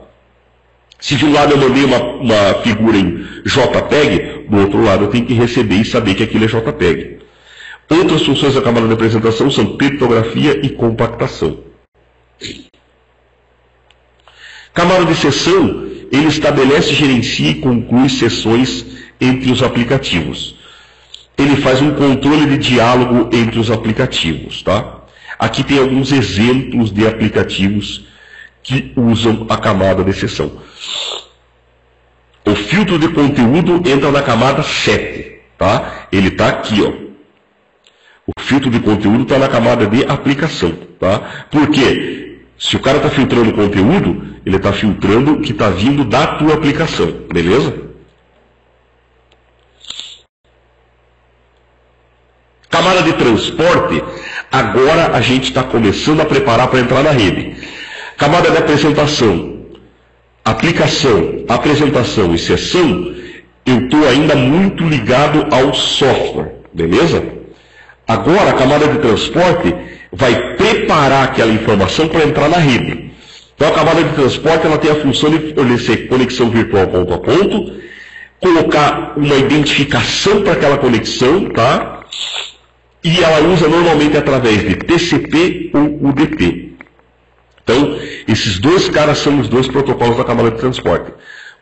Se de um lado eu mandei uma figura em JPEG, do outro lado eu tenho que receber e saber que aquilo é JPEG. Outras funções da camada de apresentação são criptografia e compactação. Camada de sessão, ele estabelece, gerencia e conclui sessões entre os aplicativos. Ele faz um controle de diálogo entre os aplicativos, tá? Aqui tem alguns exemplos de aplicativos que usam a camada de sessão. O filtro de conteúdo entra na camada 7, tá? Ele está aqui, ó. O filtro de conteúdo está na camada de aplicação, tá? Por quê? Se o cara está filtrando conteúdo, ele está filtrando o que está vindo da tua aplicação, beleza? Camada de transporte, agora a gente está começando a preparar para entrar na rede. Camada de apresentação, apresentação e sessão, eu estou ainda muito ligado ao software, beleza? Agora a camada de transporte vai preparar aquela informação para entrar na rede. Então a camada de transporte ela tem a função de fornecer conexão virtual ponto a ponto, colocar uma identificação para aquela conexão, tá? E ela usa normalmente através de TCP ou UDP. Então, esses dois caras são os dois protocolos da camada de transporte.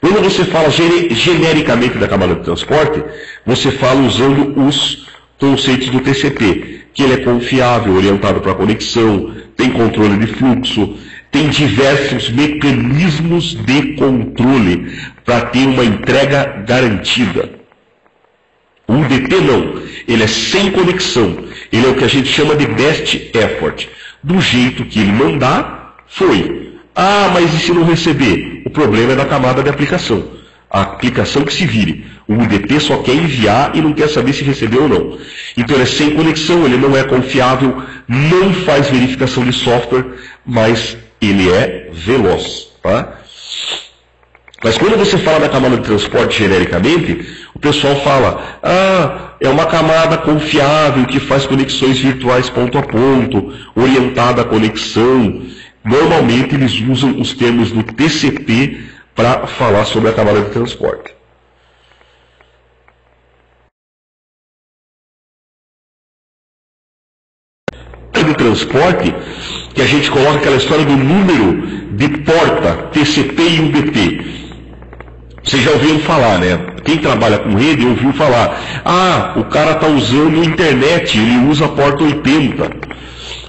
Quando você fala genericamente da camada de transporte, você fala usando os conceitos do TCP, que ele é confiável, orientado para a conexão, tem controle de fluxo, tem diversos mecanismos de controle para ter uma entrega garantida. O UDP não, ele é sem conexão, ele é o que a gente chama de best effort. Do jeito que ele mandar, foi. Ah, mas e se não receber? O problema é da camada de aplicação. A aplicação que se vire. O UDP só quer enviar e não quer saber se recebeu ou não. Então ele é sem conexão, ele não é confiável, não faz verificação de software, mas ele é veloz, tá? Mas quando você fala da camada de transporte genericamente, o pessoal fala, é uma camada confiável que faz conexões virtuais ponto a ponto, orientada à conexão. Normalmente eles usam os termos do TCP para falar sobre a camada de transporte. De transporte, que a gente coloca aquela história do número de porta, TCP e UDP. Vocês já ouviram falar, né? Quem trabalha com rede ouviu falar. O cara está usando internet, ele usa a porta 80.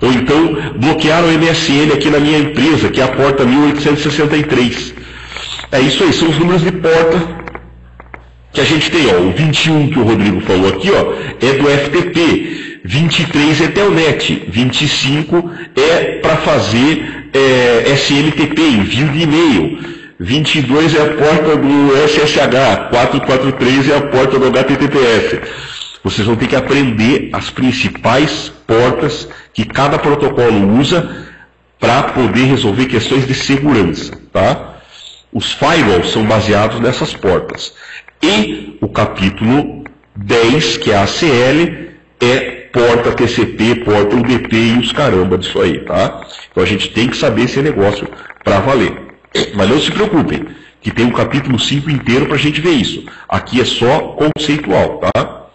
Ou então, bloquearam o MSN aqui na minha empresa, que é a porta 1863. É isso aí, são os números de porta que a gente tem. Ó, o 21 que o Rodrigo falou aqui, ó, é do FTP. 23 é Telnet, 25 é para fazer SMTP, envio de e-mail, 22 é a porta do SSH, 443 é a porta do HTTPS. Vocês vão ter que aprender as principais portas que cada protocolo usa para poder resolver questões de segurança, tá? Os firewalls são baseados nessas portas. E o capítulo 10, que é a ACL, é porta TCP, porta UDP e os caramba disso aí, tá? Então a gente tem que saber esse negócio para valer. Mas não se preocupem, que tem um capítulo 5 inteiro para a gente ver isso. Aqui é só conceitual, tá?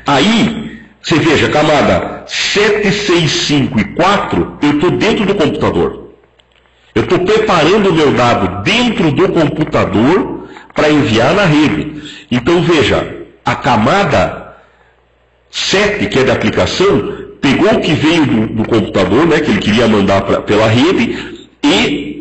Aí, Você veja, camada 7, 6, 5 e 4, eu estou dentro do computador. Eu estou preparando o meu dado dentro do computador para enviar na rede. Então veja, a camada 7, que é da aplicação, pegou o que veio do computador, né, que ele queria mandar pela rede, e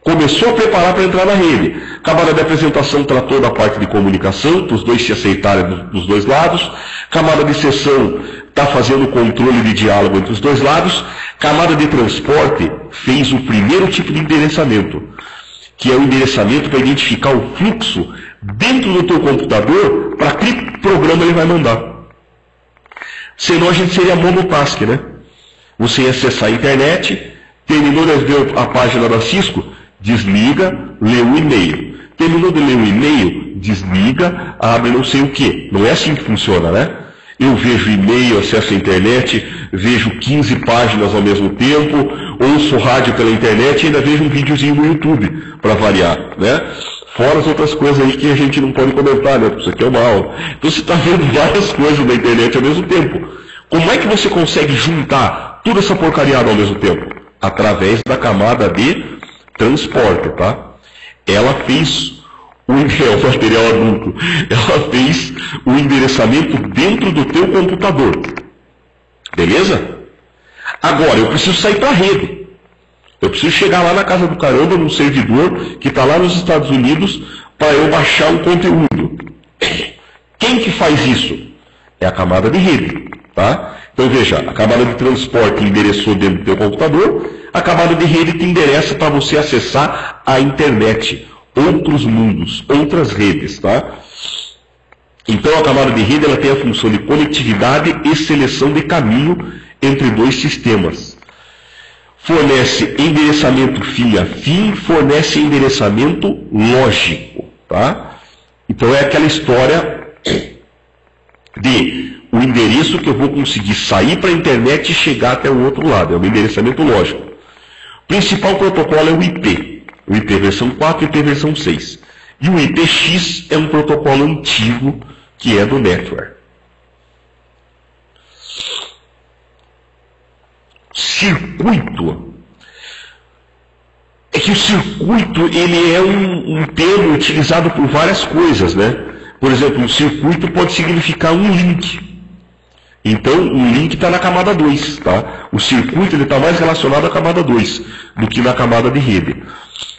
começou a preparar para entrar na rede. Camada de apresentação tratou da parte de comunicação, para os dois se aceitarem dos dois lados. Camada de sessão está fazendo o controle de diálogo entre os dois lados. Camada de transporte fez o primeiro tipo de endereçamento, que é o endereçamento para identificar o fluxo dentro do teu computador para que programa ele vai mandar. Senão a gente seria monotask, né? Você ia acessar a internet, terminou de ver a página da Cisco, desliga, lê o e-mail. Terminou de ler o e-mail, desliga, abre não sei o que. Não é assim que funciona, né? Eu vejo e-mail, acesso à internet, vejo 15 páginas ao mesmo tempo, ouço rádio pela internet e ainda vejo um videozinho no YouTube, para variar, né? Fora as outras coisas aí que a gente não pode comentar, né? Porque isso aqui é uma aula. Então você está vendo várias coisas na internet ao mesmo tempo. Como é que você consegue juntar toda essa porcariada ao mesmo tempo? Através da camada de transporte, tá? Ela fez o material adulto. Ela fez o endereçamento dentro do teu computador. Beleza? Agora, eu preciso sair para a rede. Eu preciso chegar lá na casa do caramba, num servidor que está lá nos Estados Unidos, para eu baixar um conteúdo. Quem que faz isso? É a camada de rede, tá? Então veja, a camada de transporte endereçou dentro do teu computador, a camada de rede te endereça para você acessar a internet, outros mundos, outras redes, tá? Então a camada de rede ela tem a função de conectividade e seleção de caminho entre dois sistemas. Fornece endereçamento fim a fim, fornece endereçamento lógico, tá? Então é aquela história de o endereço que eu vou conseguir sair para a internet e chegar até o outro lado, é o endereçamento lógico. O principal protocolo é o IP versão 4 e IP versão 6. E o IPX é um protocolo antigo que é do network. Circuito. É que o circuito ele é um termo utilizado por várias coisas, né? Por exemplo, um circuito pode significar um link. Então, o link está na camada 2, tá? O circuito está mais relacionado à camada 2 do que na camada de rede.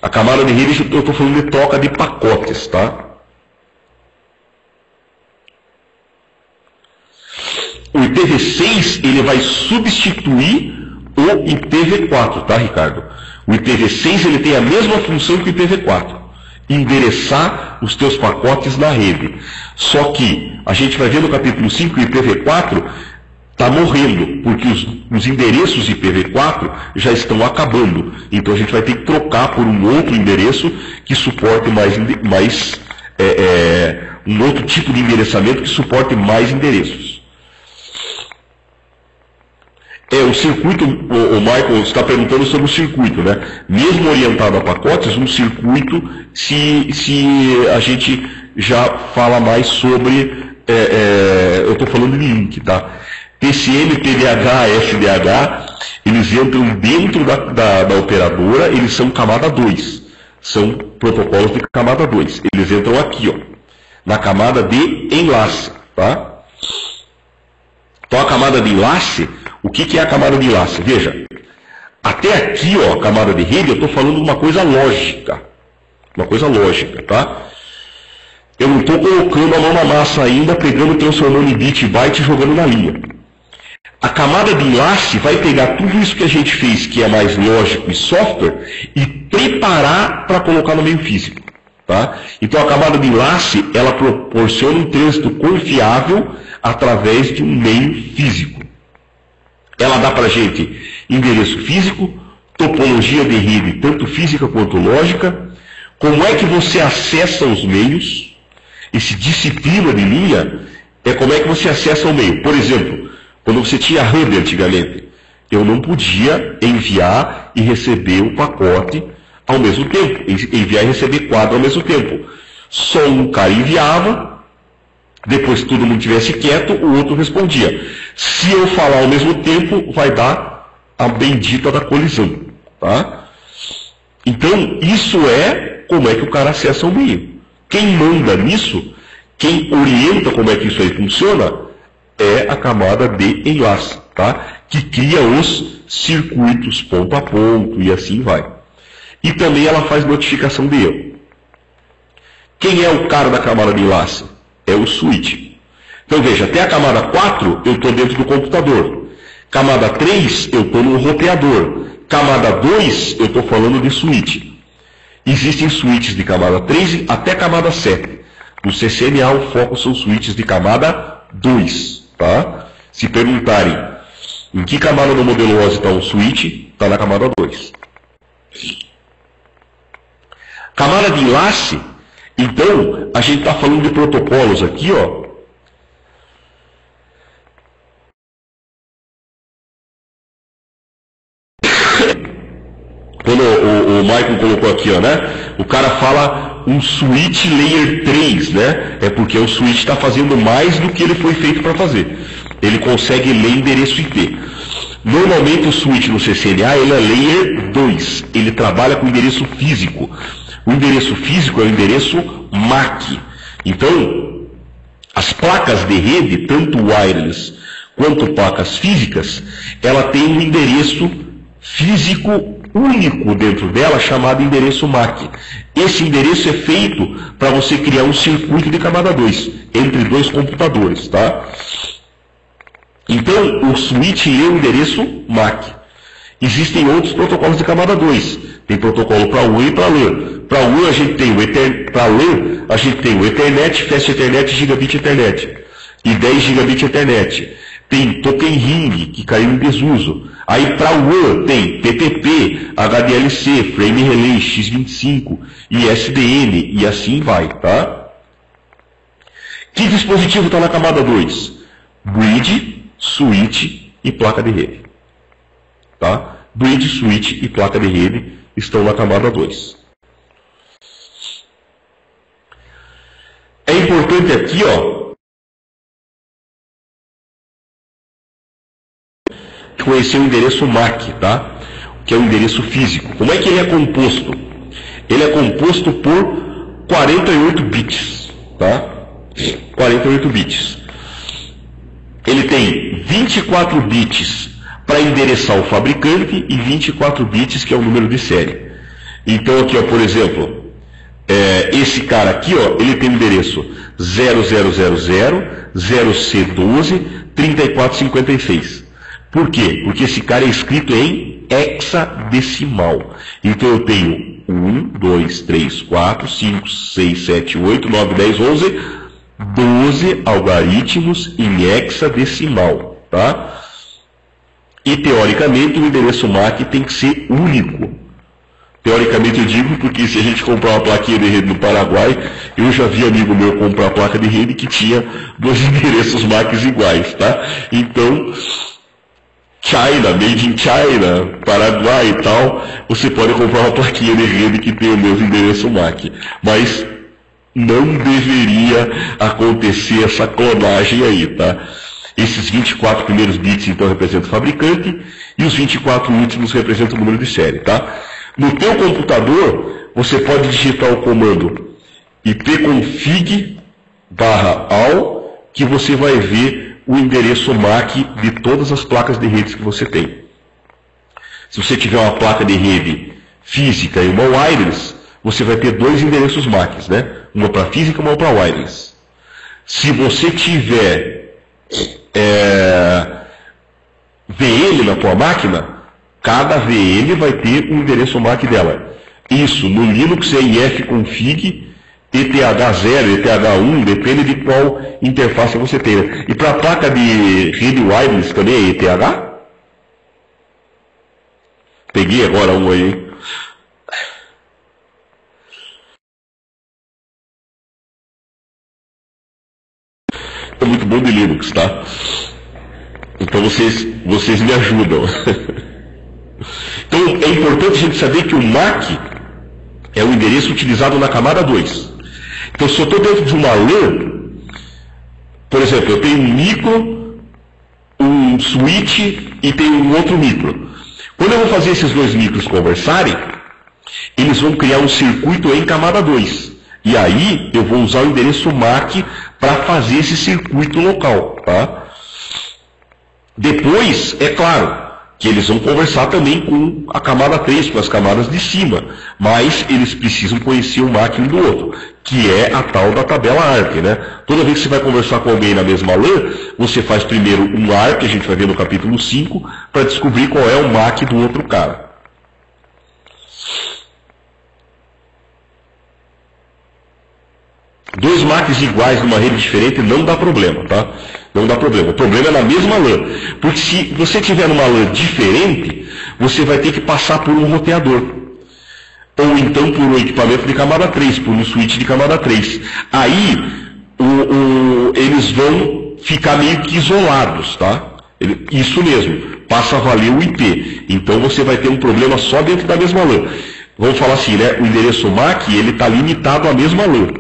A camada de rede, eu estou falando de troca de pacotes, tá? O IPv6, ele vai substituir o IPv4, tá, Ricardo? O IPv6, ele tem a mesma função que o IPv4. Endereçar os teus pacotes na rede. Só que, a gente vai ver no capítulo 5 que o IPv4 está morrendo, porque os endereços IPv4 já estão acabando. Então a gente vai ter que trocar por um outro endereço que suporte um outro tipo de endereçamento que suporte mais endereços. O circuito, o Michael está perguntando sobre o circuito, né? Mesmo orientado a pacotes, um circuito, se a gente já fala mais sobre, eu estou falando de link, tá? TCM, TDH, FDH, eles entram dentro da operadora, eles são camada 2. São protocolos de camada 2. Eles entram aqui, ó, na camada de enlace, tá? Então a camada de enlace, o que é a camada de enlace? Veja, até aqui, ó, a camada de rede, eu estou falando de uma coisa lógica. Uma coisa lógica, tá? Eu não estou colocando a mão na massa ainda, pegando, transformando em bit e byte e jogando na linha. A camada de enlace vai pegar tudo isso que a gente fez, que é mais lógico e software, e preparar para colocar no meio físico. Tá? Então a camada de enlace, ela proporciona um trânsito confiável através de um meio físico. Ela dá para a gente endereço físico, topologia de rede, tanto física quanto lógica, como é que você acessa os meios, esse disciplina de linha, é como é que você acessa o meio. Por exemplo, quando você tinha hub antigamente, eu não podia enviar e receber o pacote ao mesmo tempo, enviar e receber quadro ao mesmo tempo. Só um cara enviava Depois que todo mundo estivesse quieto, o outro respondia. Se eu falar ao mesmo tempo, vai dar a bendita da colisão. Tá? Então, isso é como é que o cara acessa o meio. Quem manda nisso, quem orienta como é que isso aí funciona, é a camada de enlace, tá? Que cria os circuitos ponto a ponto e assim vai. E também ela faz notificação de erro. Quem é o cara da camada de enlace? É o switch. Então veja, até a camada 4 eu estou dentro do computador. Camada 3 eu estou no roteador. Camada 2 eu estou falando de switch. Existem switches de camada 3 até camada 7. No CCNA o foco são switches de camada 2. Tá? Se perguntarem em que camada do modelo OSI está um switch, está na camada 2. Camada de enlace, então, a gente está falando de protocolos aqui, ó. Quando o Michael colocou aqui, ó, né? O cara fala um switch layer 3, né? É porque o switch está fazendo mais do que ele foi feito para fazer. Ele consegue ler endereço IP. Normalmente o switch no CCNA ele é layer 2. Ele trabalha com endereço físico. O endereço físico é o endereço MAC. Então, as placas de rede, tanto wireless quanto placas físicas, ela tem um endereço físico único dentro dela, chamado endereço MAC. Esse endereço é feito para você criar um circuito de camada 2, entre dois computadores, tá? Então, o switch é o endereço MAC. Existem outros protocolos de camada 2. Tem protocolo para WAN e para LAN. Para WAN a gente tem para LAN a gente tem o Ethernet, Fast Ethernet, Gigabit Ethernet e 10 Gigabit Ethernet. Tem Token Ring, que caiu em desuso. Aí para WAN tem PTP, HDLC, Frame Relay, X25 e SDN, e assim vai, tá? Que dispositivo está na camada 2? Bridge, switch e placa de rede. Tá? Bridge, switch e placa de rede estão na camada 2. É importante aqui, ó, conhecer o endereço MAC, tá? Que é o endereço físico. Como é que ele é composto? Ele é composto por 48 bits, tá? 48 bits. Ele tem 24 bits para endereçar o fabricante e 24 bits que é o número de série. Então aqui, ó, por exemplo, esse cara aqui, ó, ele tem o endereço 0000 0C12 3456. Por quê? Porque esse cara é escrito em hexadecimal. Então eu tenho 1, 2, 3, 4, 5, 6, 7, 8, 9, 10, 11, 12 algoritmos em hexadecimal, tá? E teoricamente o endereço MAC tem que ser único. Teoricamente eu digo porque se a gente comprar uma plaquinha de rede no Paraguai, eu já vi amigo meu comprar a placa de rede que tinha dois endereços MACs iguais, tá? Então, China, Made in China, Paraguai e tal, você pode comprar uma plaquinha de rede que tem o mesmo endereço MAC. Mas não deveria acontecer essa clonagem aí, tá? Esses 24 primeiros bits então representam o fabricante e os 24 últimos representam o número de série, tá? No teu computador, você pode digitar o comando ipconfig/all, que você vai ver o endereço MAC de todas as placas de redes que você tem. Se você tiver uma placa de rede física e uma wireless, você vai ter dois endereços MACs, né? Uma para física e uma para wireless. Se você tiver VM na tua máquina, cada VM vai ter um endereço MAC dela. Isso no Linux é ifconfig, ETH0, ETH1, depende de qual interface você tenha. E para a placa de rede wireless também é ETH? Peguei agora um aí, hein? É muito bom de Linux, tá? Então vocês me ajudam. Então é importante a gente saber que o MAC é o endereço utilizado na camada 2. Então se eu estou dentro de uma LAN, Por exemplo, eu tenho um micro, um switch e tenho um outro micro. Quando eu vou fazer esses dois micros conversarem, eles vão criar um circuito em camada 2. E aí eu vou usar o endereço MAC para fazer esse circuito local. Tá? Depois, é claro, que eles vão conversar também com a camada 3, com as camadas de cima. Mas eles precisam conhecer o MAC um do outro, que é a tal da tabela ARP. Né? Toda vez que você vai conversar com alguém na mesma LAN, você faz primeiro um ARP, que a gente vai ver no capítulo 5, para descobrir qual é o MAC do outro cara. Dois MACs iguais numa rede diferente não dá problema, tá? Não dá problema. O problema é na mesma LAN. Porque se você tiver numa LAN diferente, você vai ter que passar por um roteador. Ou então por um equipamento de camada 3, por um switch de camada 3. Aí, eles vão ficar meio que isolados, tá? Isso mesmo, passa a valer o IP. Então você vai ter um problema só dentro da mesma LAN. Vamos falar assim, né? O endereço MAC, ele está limitado à mesma LAN.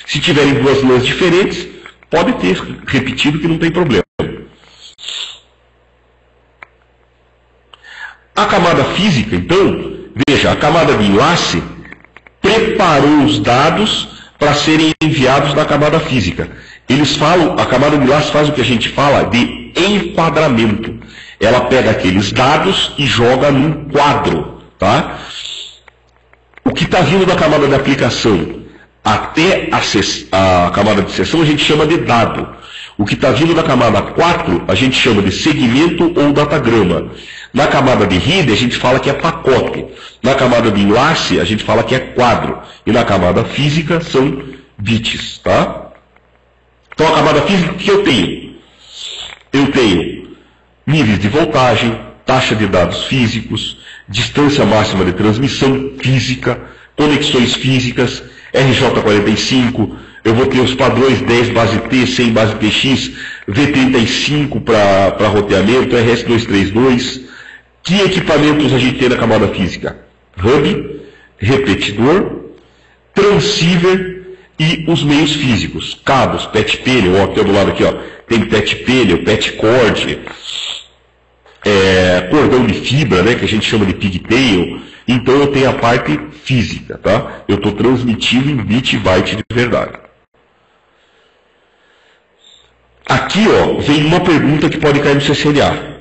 Se tiverem duas LANs diferentes, pode ter repetido que não tem problema. A camada física, então, veja, a camada de enlace preparou os dados para serem enviados na camada física. Eles falam, a camada de enlace faz o que a gente fala de enquadramento. Ela pega aqueles dados e joga num quadro, tá? O que está vindo da camada de aplicação até a camada de sessão a gente chama de dado. O que está vindo da camada 4 a gente chama de segmento ou datagrama. Na camada de rede a gente fala que é pacote. Na camada de enlace a gente fala que é quadro. E na camada física são bits. Tá? Então a camada física, o que eu tenho? Eu tenho níveis de voltagem, taxa de dados físicos, distância máxima de transmissão física, conexões físicas, RJ45, eu vou ter os padrões 10 base T, 100 base TX, V35 para roteamento, RS232. Que equipamentos a gente tem na camada física? Hub, repetidor, transceiver e os meios físicos. Cabos, pet panel, ó, aqui do lado aqui, ó, tem pet panel, pet cord, cordão de fibra, né, que a gente chama de pigtail. Então eu tenho a parte física, tá? Eu estou transmitindo em bit e byte de verdade. Aqui, ó, vem uma pergunta que pode cair no CCNA.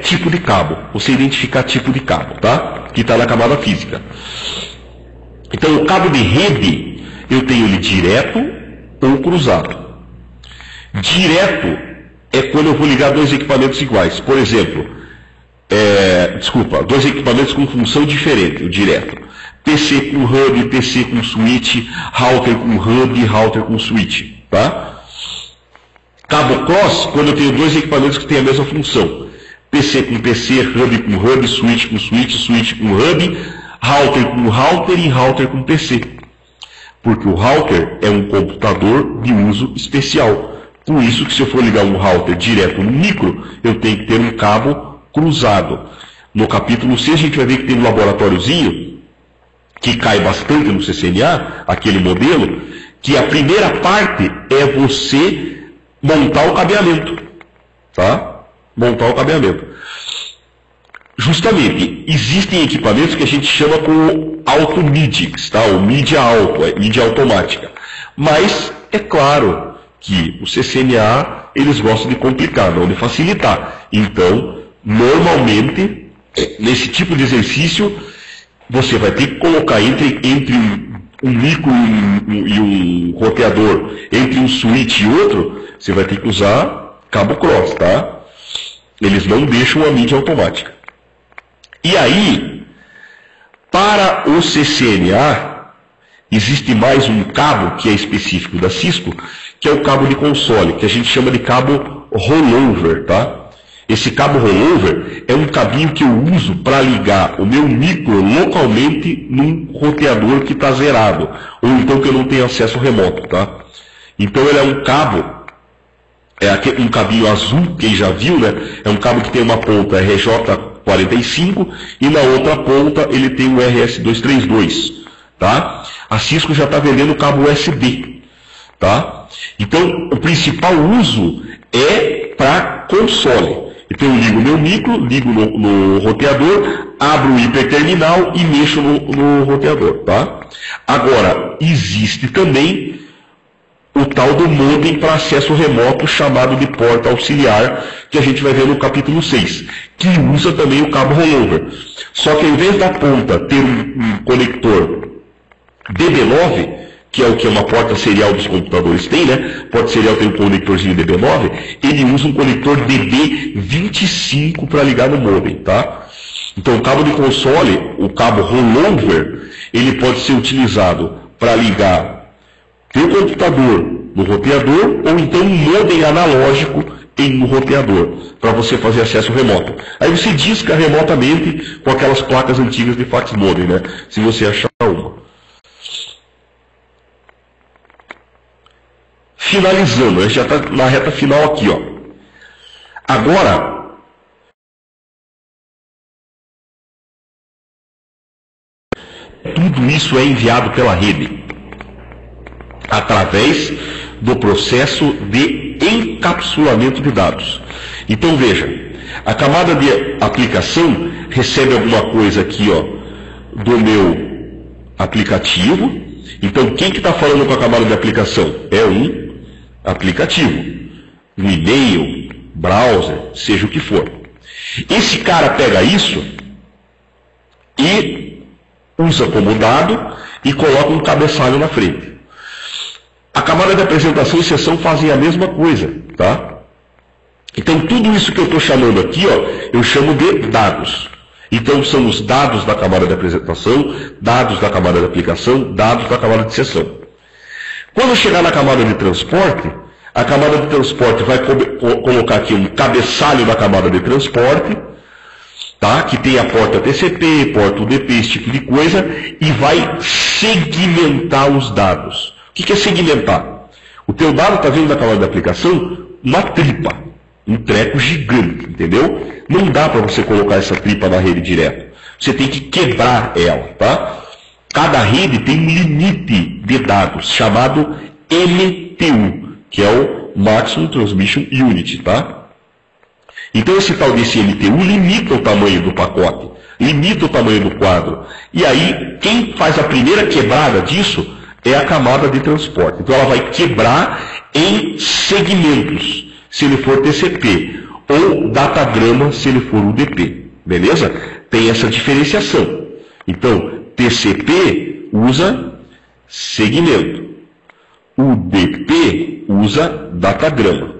Tipo de cabo. Você identificar tipo de cabo, tá? Que está na camada física. Então o cabo de rede, eu tenho ele direto ou cruzado. Direto é quando eu vou ligar dois equipamentos iguais. Por exemplo, dois equipamentos com função diferente, o direto. PC com hub, PC com switch, router com hub, router com switch. Tá? Cabo cross, quando eu tenho dois equipamentos que têm a mesma função. PC com PC, hub com hub, switch com switch, switch com hub, router com router e router com PC. Porque o router é um computador de uso especial. Por isso que se eu for ligar um router direto no micro, eu tenho que ter um cabo cruzado. No capítulo 6 a gente vai ver que tem um laboratóriozinho, que cai bastante no CCNA, aquele modelo, que a primeira parte é você montar o cabeamento. Tá? Montar o cabeamento. Justamente, existem equipamentos que a gente chama com auto-MIDIX, tá? Ou mídia auto, mídia automática. Mas, é claro que o CCNA, eles gostam de complicar, não de facilitar. Então, normalmente, nesse tipo de exercício, você vai ter que colocar entre um micro e um roteador, entre um switch e outro, você vai ter que usar cabo cross, tá? Eles não deixam a mídia automática. E aí, para o CCNA, existe mais um cabo que é específico da Cisco, que é o cabo de console, que a gente chama de cabo rollover, tá? Esse cabo rollover é um cabinho que eu uso para ligar o meu micro localmente num roteador que está zerado, ou então que eu não tenho acesso remoto, tá? Então ele é um cabo, um cabinho azul, quem já viu, né? É um cabo que tem uma ponta RJ45 e na outra ponta ele tem o RS232, tá? A Cisco já está vendendo cabo USB, tá? Então, o principal uso é para console. Então, eu ligo meu micro, ligo no roteador, abro o hiperterminal e mexo no roteador, tá? Agora, existe também o tal do modem para acesso remoto, chamado de porta auxiliar, que a gente vai ver no capítulo 6, que usa também o cabo rollover. Só que ao invés da ponta ter um conector DB9, que é o que uma porta serial dos computadores tem, né? Porta serial tem um conectorzinho DB9, ele usa um conector DB25 para ligar no modem, tá? Então o cabo de console, o cabo rollover, ele pode ser utilizado para ligar teu computador no roteador, ou então um modem analógico no roteador, para você fazer acesso remoto. Aí você disca remotamente com aquelas placas antigas de fax modem, né? Se você achar uma. Finalizando, a gente já está na reta final aqui, ó. Agora, tudo isso é enviado pela rede, através do processo de encapsulamento de dados. Então veja, a camada de aplicação recebe alguma coisa aqui, ó, do meu aplicativo. Então quem que está falando com a camada de aplicação? É um aplicativo, um e-mail, browser, seja o que for. Esse cara pega isso e usa como dado e coloca um cabeçalho na frente. A camada de apresentação e sessão fazem a mesma coisa, tá? Então tudo isso que eu estou chamando aqui, ó, eu chamo de dados. Então são os dados da camada de apresentação, dados da camada de aplicação, dados da camada de sessão. Quando chegar na camada de transporte, a camada de transporte vai colocar aqui um cabeçalho da camada de transporte, tá? Que tem a porta TCP, porta UDP, esse tipo de coisa, e vai segmentar os dados. O que é segmentar? O teu dado está vindo da camada de aplicação uma tripa, um treco gigante, entendeu? Não dá para você colocar essa tripa na rede direto. Você tem que quebrar ela, tá? Cada rede tem um limite de dados, chamado MTU, que é o Maximum Transmission Unit, tá? Então esse tal desse MTU limita o tamanho do pacote, limita o tamanho do quadro. E aí, quem faz a primeira quebrada disso é a camada de transporte. Então ela vai quebrar em segmentos, se ele for TCP, ou datagrama, se ele for UDP. Beleza? Tem essa diferenciação. Então, TCP usa segmento. UDP usa datagrama.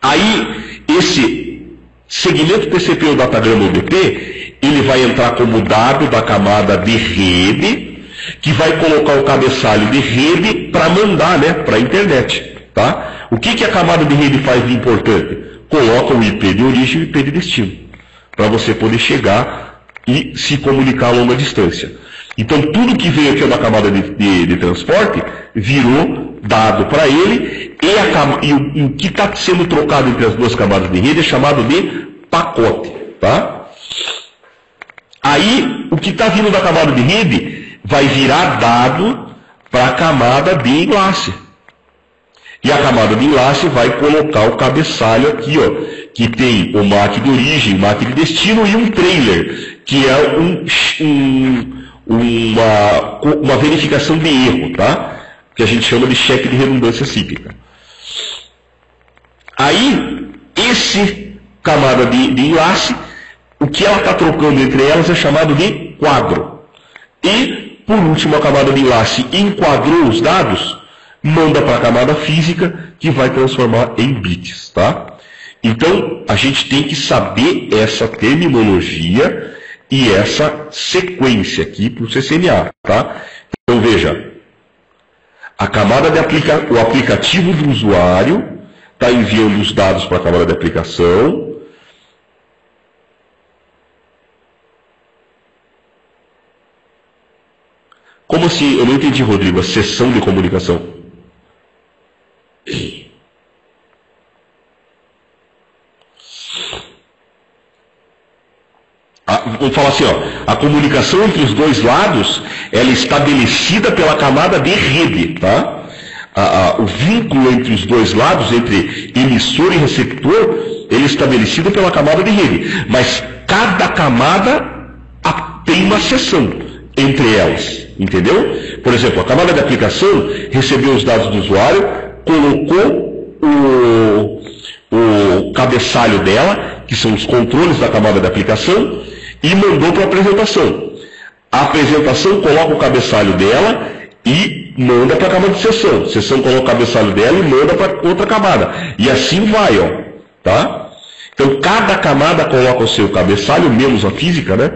Aí, esse segmento TCP ou datagrama UDP, ele vai entrar como dado da camada de rede, que vai colocar o cabeçalho de rede para mandar, né, para a internet. Tá? O que a camada de rede faz de importante? Coloca o IP de origem e o IP de destino, para você poder chegar e se comunicar a longa distância. Então tudo que veio aqui da camada de transporte virou dado para ele, e o que está sendo trocado entre as duas camadas de rede é chamado de pacote. Tá? Aí o que está vindo da camada de rede vai virar dado para a camada de enlace. E a camada de enlace vai colocar o cabeçalho aqui, ó, que tem o MAC de origem, o MAC de destino e um trailer, que é uma verificação de erro, tá? Que a gente chama de cheque de redundância cíclica. Aí, esse camada de enlace, o que ela está trocando entre elas é chamado de quadro. E, por último, a camada de enlace enquadrou os dados, manda para a camada física, que vai transformar em bits, tá? Então, a gente tem que saber essa terminologia e essa sequência aqui para o CCNA, tá? Então, veja, a camada de o aplicativo do usuário está enviando os dados para a camada de aplicação. Como assim? Eu não entendi, Rodrigo, a seção de comunicação. vamos falar assim, ó, a comunicação entre os dois lados, ela é estabelecida pela camada de rede, tá? O vínculo entre os dois lados, entre emissor e receptor, ele é estabelecido pela camada de rede. Mas cada camada tem uma seção entre elas, entendeu? Por exemplo, a camada de aplicação recebeu os dados do usuário, colocou o cabeçalho dela, que são os controles da camada de aplicação, e mandou para a apresentação. A apresentação coloca o cabeçalho dela e manda para a camada de sessão. A sessão coloca o cabeçalho dela e manda para outra camada. E assim vai, ó, tá? Então cada camada coloca o seu cabeçalho, menos a física, né?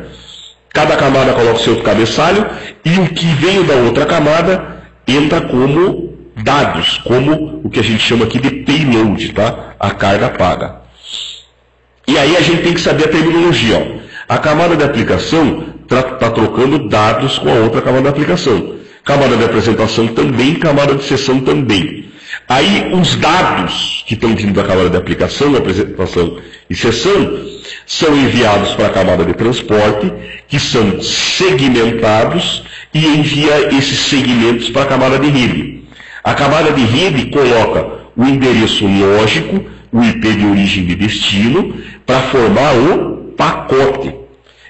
Cada camada coloca o seu cabeçalho e o que veio da outra camada entra como dados, como o que a gente chama aqui de payload, tá? A carga paga. E aí a gente tem que saber a terminologia, ó. A camada de aplicação está trocando dados com a outra camada de aplicação. Camada de apresentação também, camada de sessão também. Aí os dados que estão vindo da camada de aplicação, apresentação e sessão, são enviados para a camada de transporte, que são segmentados e envia esses segmentos para a camada de rede. A camada de rede coloca o endereço lógico, o IP de origem e de destino, para formar o pacote.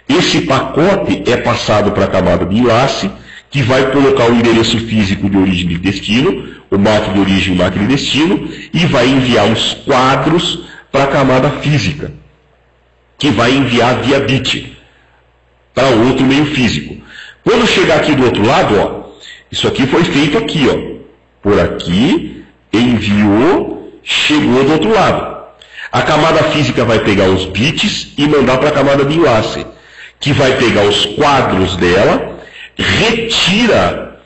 Esse pacote é passado para a camada de enlace, que vai colocar o endereço físico de origem e de destino, o MAC de origem e o MAC de destino, e vai enviar os quadros para a camada física, que vai enviar via bit para outro meio físico. Quando chegar aqui do outro lado, ó, isso aqui foi feito aqui, ó, por aqui, enviou, chegou do outro lado. A camada física vai pegar os bits e mandar para a camada de enlace, que vai pegar os quadros dela, retira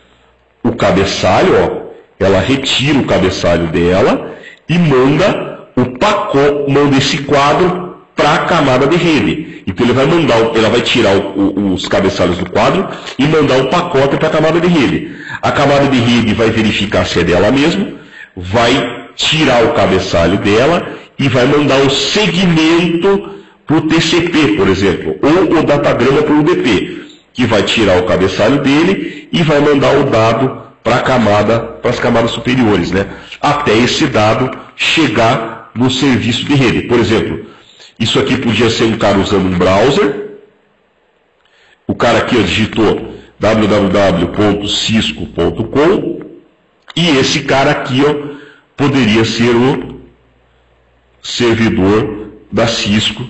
o cabeçalho, ó, ela retira o cabeçalho dela e manda o pacote, manda esse quadro para a camada de rede. Então ela vai tirar os cabeçalhos do quadro e mandar o pacote para a camada de rede. A camada de rede vai verificar se é dela mesmo, vai tirar o cabeçalho dela e vai mandar o segmento para o TCP, por exemplo, ou o datagrama para o UDP, que vai tirar o cabeçalho dele e vai mandar o dado para as camadas superiores, né? Até esse dado chegar no serviço de rede. Por exemplo, isso aqui podia ser um cara usando um browser. O cara aqui digitou www.cisco.com e esse cara aqui poderia ser o servidor da Cisco,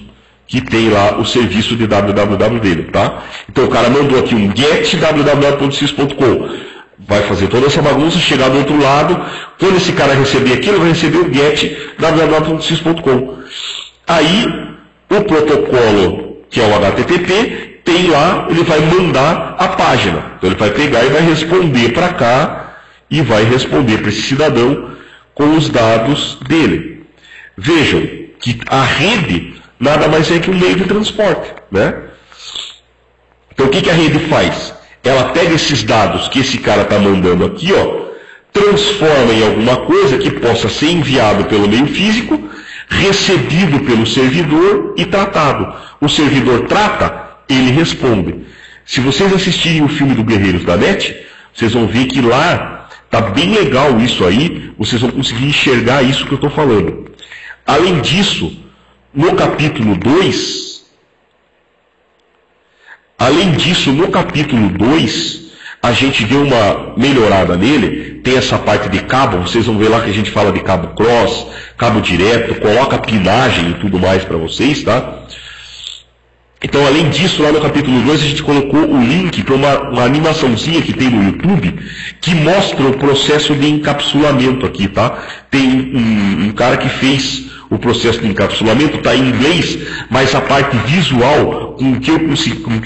que tem lá o serviço de www dele, tá? Então o cara mandou aqui um get www.cisco.com, vai fazer toda essa bagunça, chegar do outro lado, quando esse cara receber aquilo, vai receber o get www.cisco.com. Aí, o protocolo, que é o HTTP, tem lá, ele vai mandar a página. Então ele vai pegar e vai responder para cá, e vai responder para esse cidadão com os dados dele. Vejam que a rede nada mais é que um meio de transporte, né? Então o que a rede faz? Ela pega esses dados que esse cara está mandando aqui, transforma em alguma coisa que possa ser enviado pelo meio físico, recebido pelo servidor e tratado. O servidor trata, ele responde. Se vocês assistirem o filme do Guerreiros da Net, vocês vão ver que lá está bem legal isso aí, vocês vão conseguir enxergar isso que eu estou falando. Além disso, no capítulo 2, a gente deu uma melhorada nele, tem essa parte de cabo, vocês vão ver lá que a gente fala de cabo cross, cabo direto, coloca pinagem e tudo mais para vocês, tá? Então, além disso, lá no capítulo 2, a gente colocou o link para uma animaçãozinha que tem no YouTube, que mostra o processo de encapsulamento aqui, tá? Tem um cara que fez o processo de encapsulamento, está em inglês, mas a parte visual, com o que eu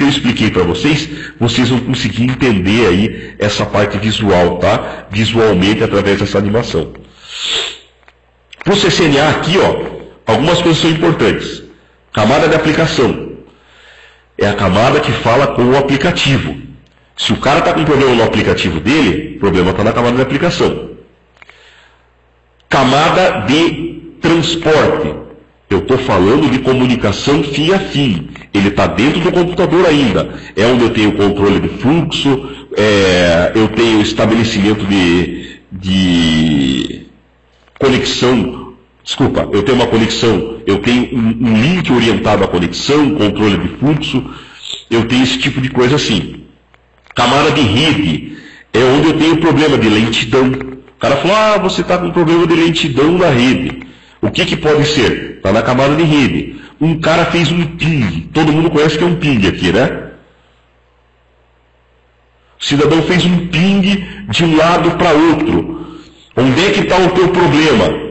expliquei para vocês, vocês vão conseguir entender aí essa parte visual, tá? Visualmente, através dessa animação. Para o CCNA aqui, algumas coisas são importantes. Camada de aplicação. É a camada que fala com o aplicativo. Se o cara está com problema no aplicativo dele, o problema está na camada de aplicação. Camada de transporte. Eu estou falando de comunicação fim a fim. Ele está dentro do computador ainda. É onde eu tenho controle de fluxo, eu tenho estabelecimento de conexão. Desculpa, eu tenho uma conexão, eu tenho um link orientado à conexão, controle de fluxo, eu tenho esse tipo de coisa assim. Camada de rede é onde eu tenho problema de lentidão. O cara falou, você está com problema de lentidão na rede. O que pode ser? Está na camada de rede. Um cara fez um ping. Todo mundo conhece que é um ping aqui, né? O cidadão fez um ping de um lado para outro. Onde é que está o teu problema?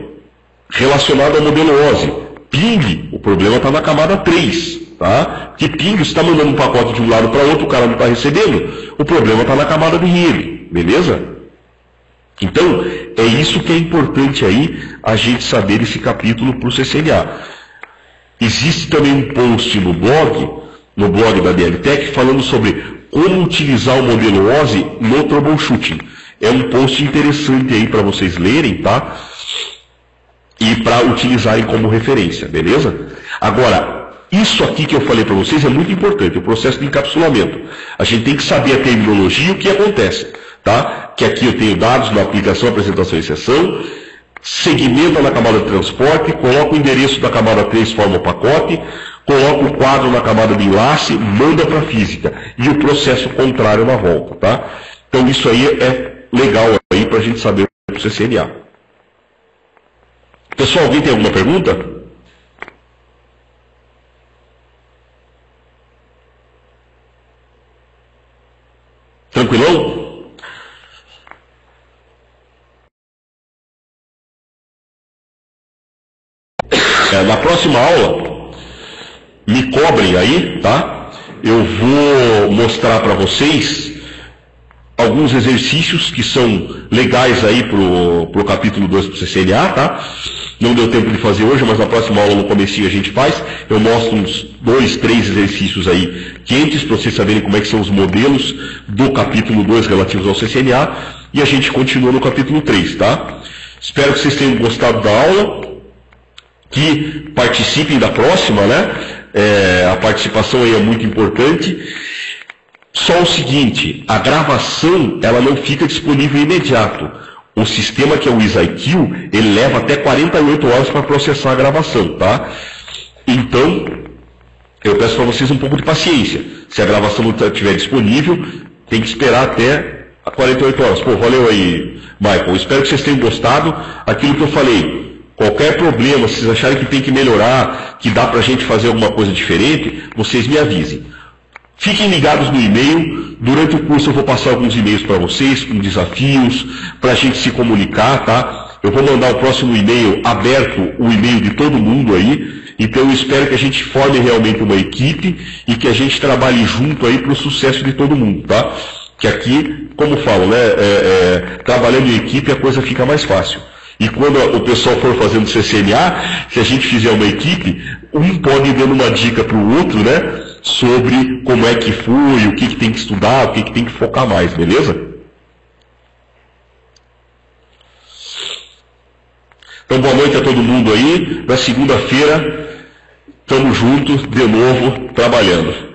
Relacionado ao modelo OSI. Ping, o problema está na camada 3. Tá? Que ping, você está mandando um pacote de um lado para outro, o cara não está recebendo. O problema está na camada de rede. Beleza? Então, é isso que é importante aí, a gente saber esse capítulo para o CCNA. Existe também um post no blog da DLTech, falando sobre como utilizar o modelo OSI no troubleshooting. É um post interessante aí para vocês lerem, tá? E para utilizarem como referência, beleza? Agora, isso aqui que eu falei para vocês é muito importante, o processo de encapsulamento. A gente tem que saber a terminologia e o que acontece, tá? Que aqui eu tenho dados na aplicação, apresentação e sessão, segmenta na camada de transporte, coloca o endereço da camada 3, forma o pacote, coloca o quadro na camada de enlace, manda para a física. E o processo contrário na volta, tá? Então isso aí é legal aí para a gente saber o CCNA. Pessoal, alguém tem alguma pergunta? Tranquilão? Na próxima aula, me cobrem aí, tá? Eu vou mostrar para vocês alguns exercícios que são legais aí pro capítulo 2 pro CCNA, tá? Não deu tempo de fazer hoje, mas na próxima aula, no comecinho, a gente faz. Eu mostro uns 2, 3 exercícios aí quentes, para vocês saberem como é que são os modelos do capítulo 2 relativos ao CCNA, e a gente continua no capítulo 3, tá? Espero que vocês tenham gostado da aula, que participem da próxima, né? A participação aí é muito importante. Só o seguinte, a gravação, ela não fica disponível imediato. O sistema que é o EasyIQ, ele leva até 48 horas para processar a gravação, tá? Então, eu peço para vocês um pouco de paciência. Se a gravação não estiver disponível, tem que esperar até 48 horas. Pô, valeu aí, Michael. Espero que vocês tenham gostado. Aquilo que eu falei, qualquer problema, se vocês acharem que tem que melhorar, que dá para a gente fazer alguma coisa diferente, vocês me avisem. Fiquem ligados no e-mail. Durante o curso eu vou passar alguns e-mails para vocês, com desafios, para a gente se comunicar, tá? Eu vou mandar o próximo e-mail aberto, o e-mail de todo mundo aí. Então eu espero que a gente forme realmente uma equipe e que a gente trabalhe junto aí para o sucesso de todo mundo, tá? Que aqui, como falo, né, trabalhando em equipe a coisa fica mais fácil. E quando o pessoal for fazendo CCNA, se a gente fizer uma equipe, um pode ir dando uma dica para o outro, né? Sobre como é que foi, o que tem que estudar, o que tem que focar mais, beleza? Então, boa noite a todo mundo aí. Na segunda-feira, estamos juntos, de novo, trabalhando.